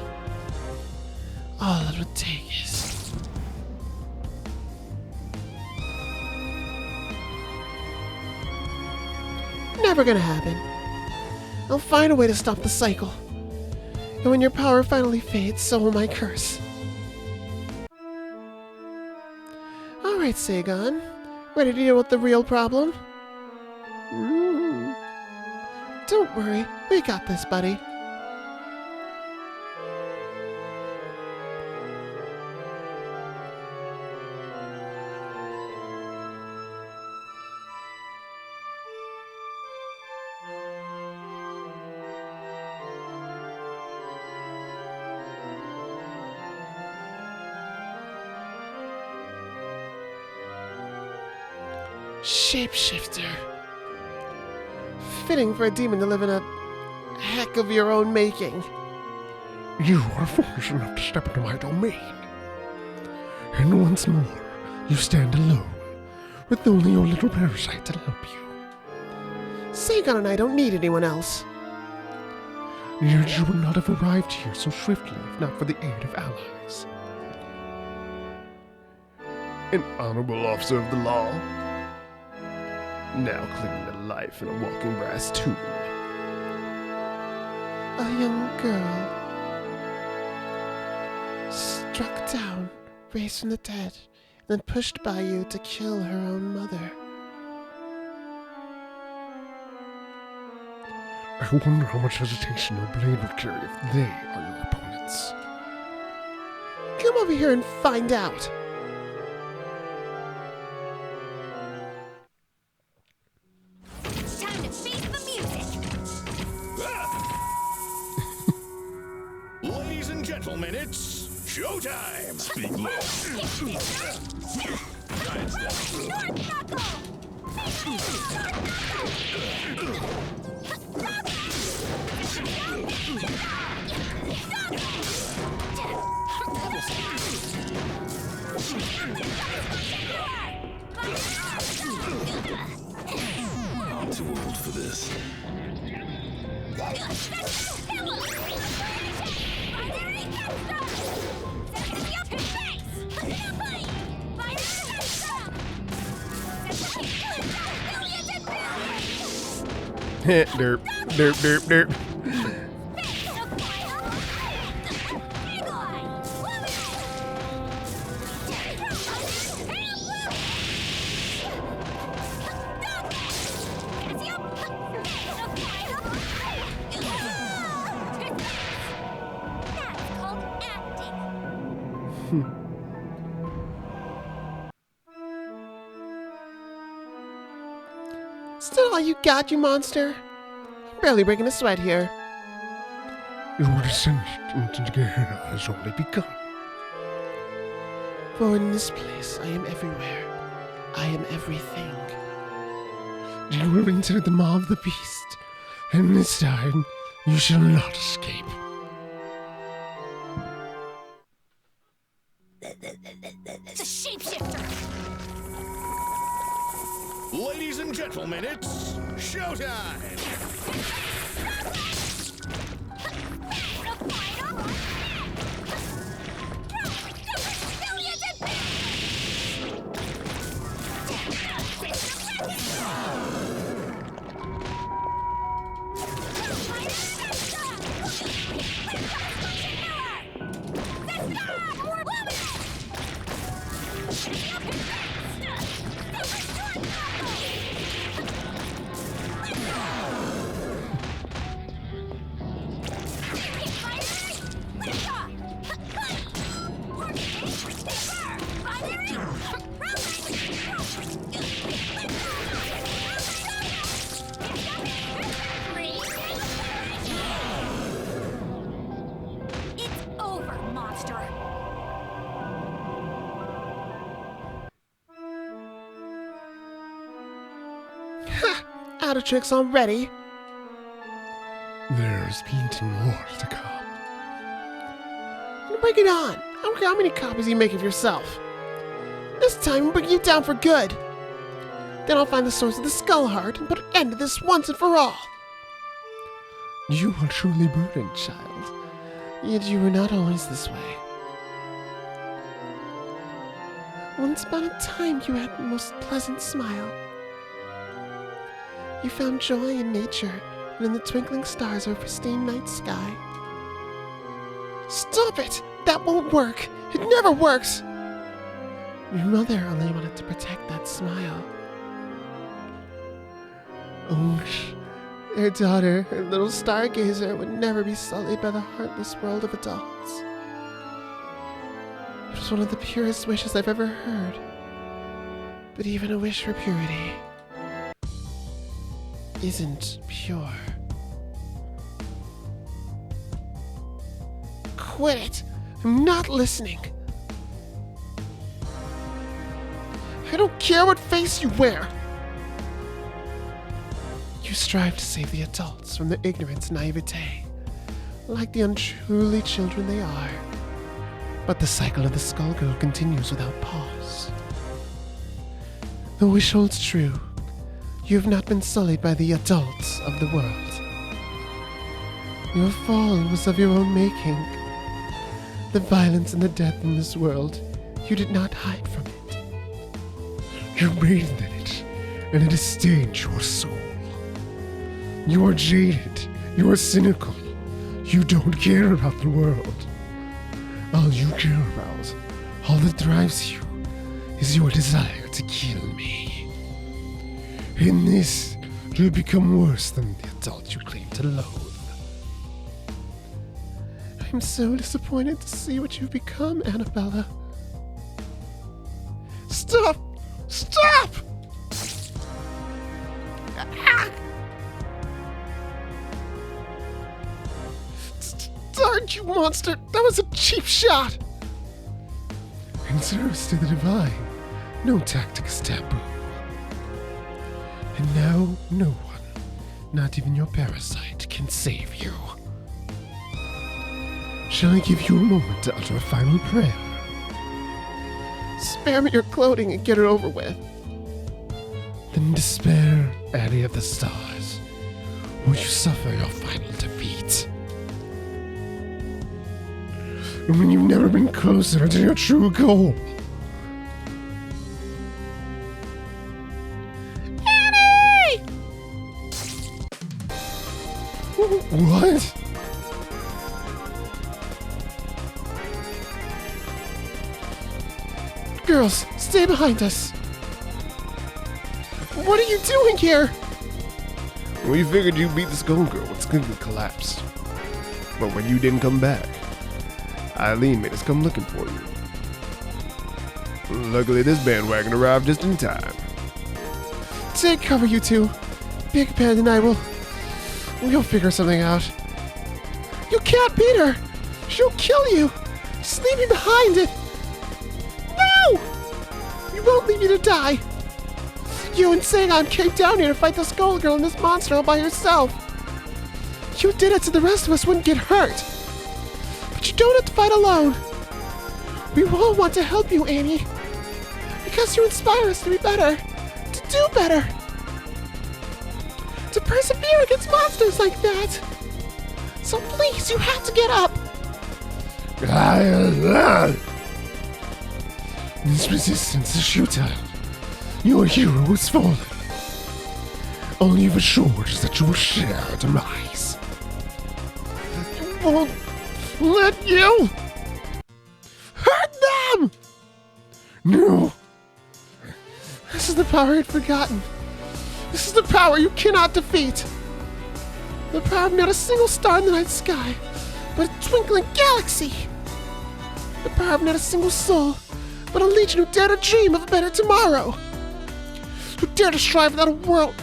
All it would take is... Never gonna happen. I'll find a way to stop the cycle. And when your power finally fades, so will my curse. Alright, Sagon. Ready to deal with the real problem? Don't worry, we got this, buddy. Shapeshifter. Fitting for a demon to live in a heck of your own making. You are foolish enough to step into my domain. And once more, you stand alone, with only your little parasite to help you. Sagon and I don't need anyone else. Yet you would not have arrived here so swiftly if not for the aid of allies. An honorable officer of the law. Now clinging to life in a walking brass tomb. A young girl. Struck down, raised from the dead, and then pushed by you to kill her own mother. I wonder how much hesitation your blade would carry if they are your opponents. Come over here and find out. Showtime! Speak low. Giant step. I'm too old for this. Derp, derp, derp, derp. That's called acting. Still all you got, you monster? I'm barely breaking a sweat here. Your descent into Gehenna has only begun. For in this place I am everywhere. I am everything. You will enter the maw of the beast, and this time you shall not escape. It's a shapeshifter. Ladies and gentlemen, it's showtime! It's over, monster. Out of tricks already. There's plenty more to come. Bring it on. I don't care how many copies you make of yourself. This time I'll bring you down for good. Then I'll find the source of the skull heart and put an end to this once and for all. You are truly brilliant, child. Yet you were not always this way. Once upon a time you had the most pleasant smile. You found joy in nature and in the twinkling stars of a pristine night sky. Stop it! That won't work! It never works! Your mother only wanted to protect that smile. Oh, Her daughter, her little stargazer, would never be sullied by the heartless world of adults. It was one of the purest wishes I've ever heard. But even a wish for purity isn't pure. Quit it! I'm not listening! I don't care what face you wear! You strive to save the adults from their ignorance and naivete, like the untruly children they are. But the cycle of the Skullgirl continues without pause. The wish holds true. You have not been sullied by the adults of the world. Your fall was of your own making. The violence and the death in this world, you did not hide from it. you bathed in it, and it has stained your soul. You are jaded. You are cynical. You don't care about the world. All you care about, all that drives you, is your desire to kill me. In this, you'll become worse than the adult you claim to loathe. I'm so disappointed to see what you've become, Annabella. Stop! Stop! Darn you, monster! That was a cheap shot! In service to the divine, no tactic is taboo. And now, no one, not even your parasite, can save you. Shall I give you a moment to utter a final prayer? Spare me your clothing and get it over with. Then despair, Annie of the Stars, or you suffer your final defeat. And when you've never been closer to your true goal. Annie! What? Girls, stay behind us. What are you doing here? We figured you beat the Skullgirl when Squiggly collapsed. But when you didn't come back, Eileen made us come looking for you. Luckily, this bandwagon arrived just in time. Take cover, you two. Big Ben and I we'll figure something out. You can't beat her. She'll kill you. Just leave me behind it. No! We won't leave you to die. You and Sagan came down here to fight the Skullgirl and this monster all by yourself. You did it so the rest of us wouldn't get hurt. But you don't have to fight alone. We all want to help you, Annie. Because you inspire us to be better. To do better. To persevere against monsters like that. So please, you have to get up. This resistance is futile. Your hero has fallen. All you've assured is that you will share our demise. Won't let you hurt them! No. This is the power I'd forgotten. This is the power you cannot defeat. The power of not a single star in the night sky, but a twinkling galaxy. The power of not a single soul, but a legion who dare to dream of a better tomorrow. Who dare to strive without a world.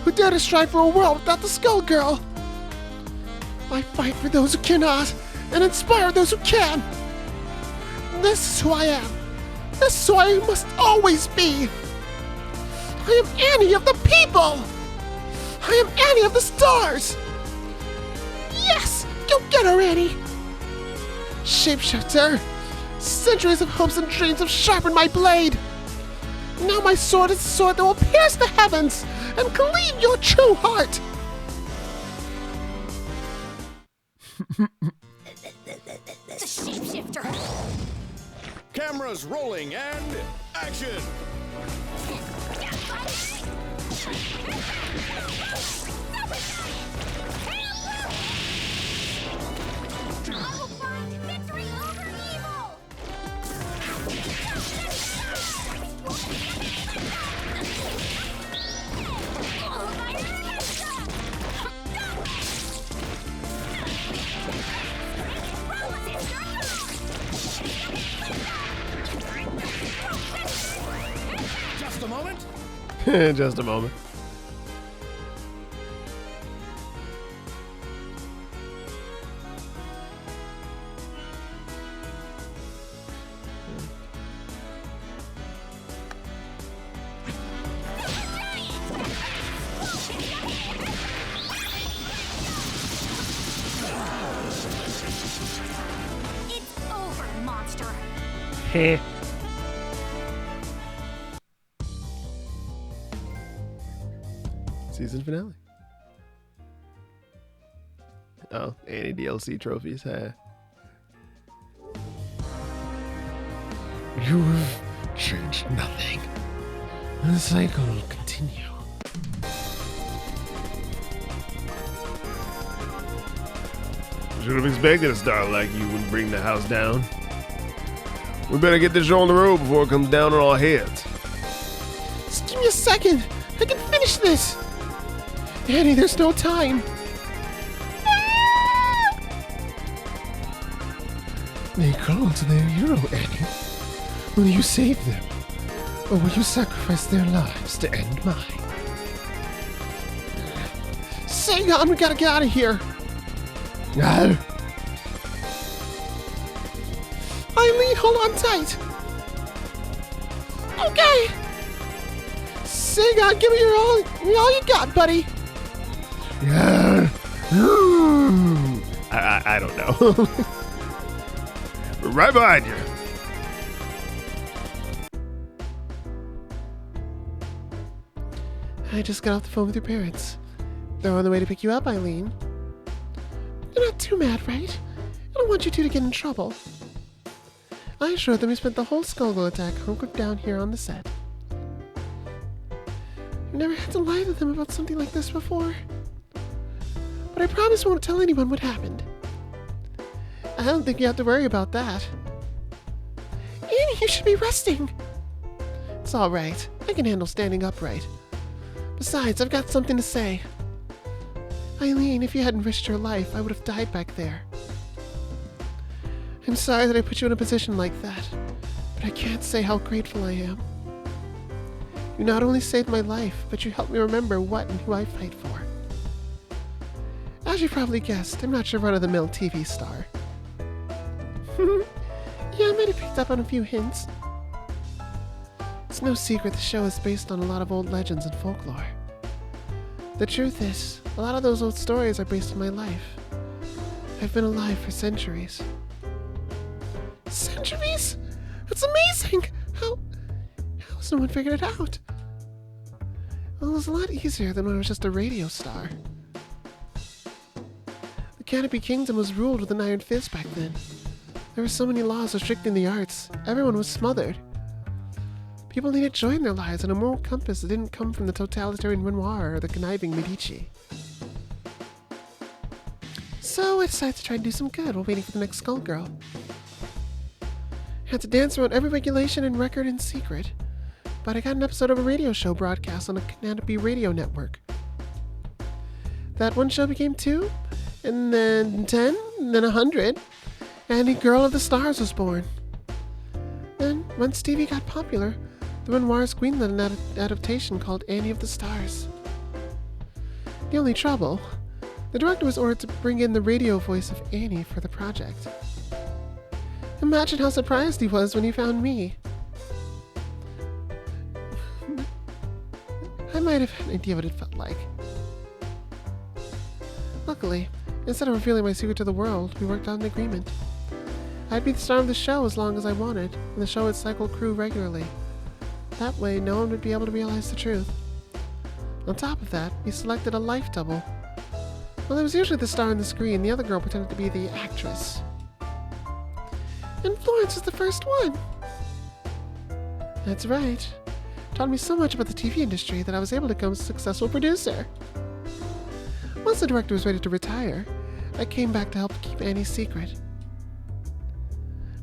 Who dare to strive for a world without the Skullgirl. I fight for those who cannot, and inspire those who can. This is who I am. This is who I must always be. I am Annie of the people. I am Annie of the stars. Yes, go get her, Annie. Shapeshifter, centuries of hopes and dreams have sharpened my blade. Now my sword is a sword that will pierce the heavens and cleave your true heart. The shapeshifter. Cameras rolling and action! I will find victory over evil. Just a moment. Just a moment. It's over, monster. Heh. Season finale. Oh, Annie DLC trophies. Huh? You have changed nothing. The cycle will continue. Should have expected a star like you would bring the house down. We better get this show on the road before it comes down on our heads. Just give me a second. I can finish this. Annie, there's no time. They call to their hero, Annie. Will you save them? Or will you sacrifice their lives to end mine? Sagan, we gotta get out of here. No. Eileen, hold on tight. Okay. Sing on, give me your all you got, buddy. Yeah. I don't know. Right behind you. I just got off the phone with your parents. They're on the way to pick you up, Eileen. You're not too mad, right? I don't want you two to get in trouble. I assured them we spent the whole Skullgirl attack hunkered down here on the set. I've never had to lie to them about something like this before. But I promise I won't tell anyone what happened. I don't think you have to worry about that. Annie, you should be resting. It's all right. I can handle standing upright. Besides, I've got something to say. Eileen, if you hadn't risked your life, I would have died back there. I'm sorry that I put you in a position like that, but I can't say how grateful I am. You not only saved my life, but you helped me remember what and who I fight for. As you probably guessed, I'm not your run-of-the-mill TV star. Yeah, I might have picked up on a few hints. It's no secret the show is based on a lot of old legends and folklore. The truth is, a lot of those old stories are based on my life. I've been alive for centuries. Centuries? That's amazing! How has no one figured it out? Well, it was a lot easier than when I was just a radio star. The Canopy Kingdom was ruled with an iron fist back then. There were so many laws restricting the arts. Everyone was smothered. People needed joy in their lives and a moral compass that didn't come from the totalitarian Renoir or the conniving Medici. So I decided to try and do some good while waiting for the next Skullgirl. I had to dance around every regulation and record in secret, but I got an episode of a radio show broadcast on a Canopy radio network. That one show became 2, and then 10, and then 100, and a Girl of the Stars was born. Then, once TV got popular, the Renoirs greenlit an adaptation called Annie of the Stars. The only trouble, the director was ordered to bring in the radio voice of Annie for the project. Imagine how surprised he was when he found me. I might have had an idea what it felt like. Luckily, instead of revealing my secret to the world, we worked out an agreement. I'd be the star of the show as long as I wanted, and the show would cycle crew regularly. That way, no one would be able to realize the truth. On top of that, we selected a life double. Well, I was usually the star on the screen, the other girl pretended to be the actress. And Florence was the first one. That's right. Taught me so much about the TV industry that I was able to become a successful producer. Once the director was ready to retire, I came back to help keep Annie's secret.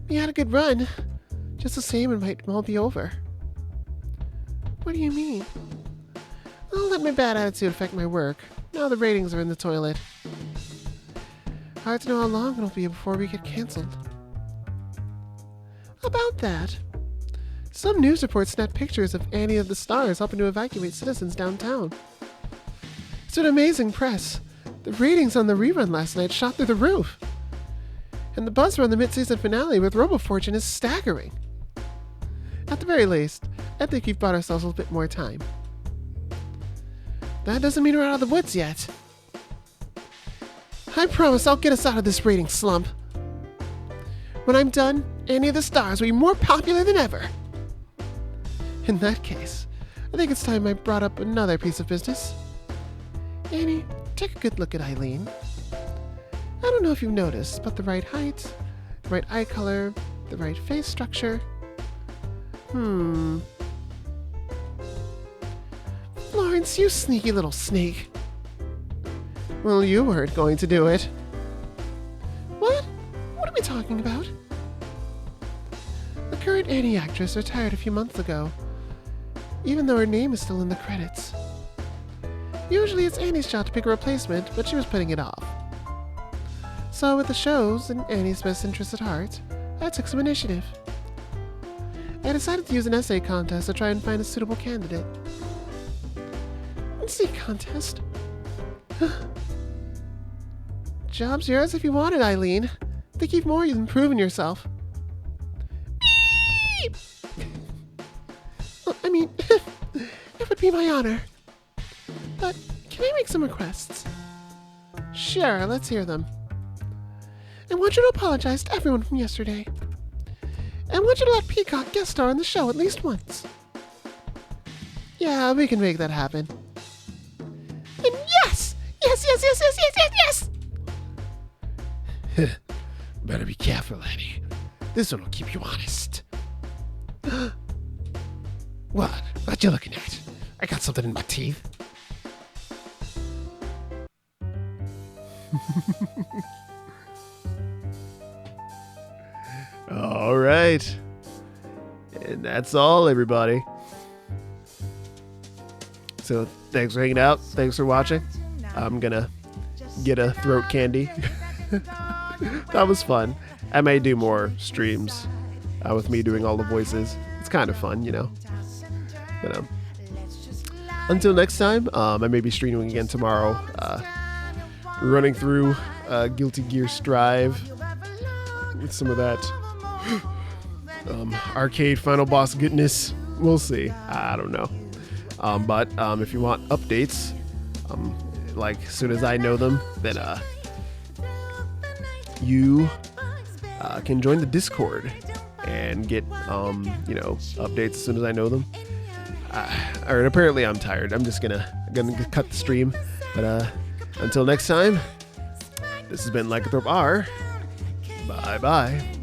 We had a good run. Just the same, it might all be over. What do you mean? I'll let my bad attitude affect my work. Now the ratings are in the toilet. Hard to know how long it'll be before we get cancelled. About that, some news reports snapped pictures of Annie of the Stars helping to evacuate citizens downtown. It's an amazing press. The ratings on the rerun last night shot through the roof. And the buzz around the mid-season finale with RoboFortune is staggering. At the very least, I think we've bought ourselves a bit more time. That doesn't mean we're out of the woods yet. I promise I'll get us out of this rating slump. When I'm done, Annie of the Stars will be more popular than ever. In that case, I think it's time I brought up another piece of business. Annie, take a good look at Eileen. I don't know if you've noticed, but the right height, the right eye color, the right face structure. Florence, you sneaky little snake. Well, you weren't going to do it. What? What are we talking about? The current Annie actress retired a few months ago, even though her name is still in the credits. Usually it's Annie's job to pick a replacement, but she was putting it off. So with the show's and Annie's best interest at heart, I took some initiative. I decided to use an essay contest to try and find a suitable candidate. Essay contest? Job's yours if you want it, Eileen. Think you've more than proven yourself. Beep! I mean, it would be my honor. But can I make some requests? Sure, let's hear them. I want you to apologize to everyone from yesterday. I want you to let Peacock guest star on the show at least once. Yeah, we can make that happen. And yes! Yes, yes, yes, yes, yes, yes, yes! Better be careful, Annie. This one will keep you honest. What? What you looking at? I got something in my teeth. All right. And that's all, everybody. So thanks for hanging out. Thanks for watching. I'm gonna get a throat candy. That was fun. I may do more streams with me doing all the voices. It's kind of fun, you know. But until next time, I may be streaming again tomorrow. Running through Guilty Gear Strive with some of that arcade final boss goodness. We'll see. I don't know. But if you want updates, like as soon as I know them, then you can join the Discord and get updates as soon as I know them. Alright, apparently I'm tired. I'm just gonna cut the stream. But until next time, this has been Lycanthrope R. Bye bye.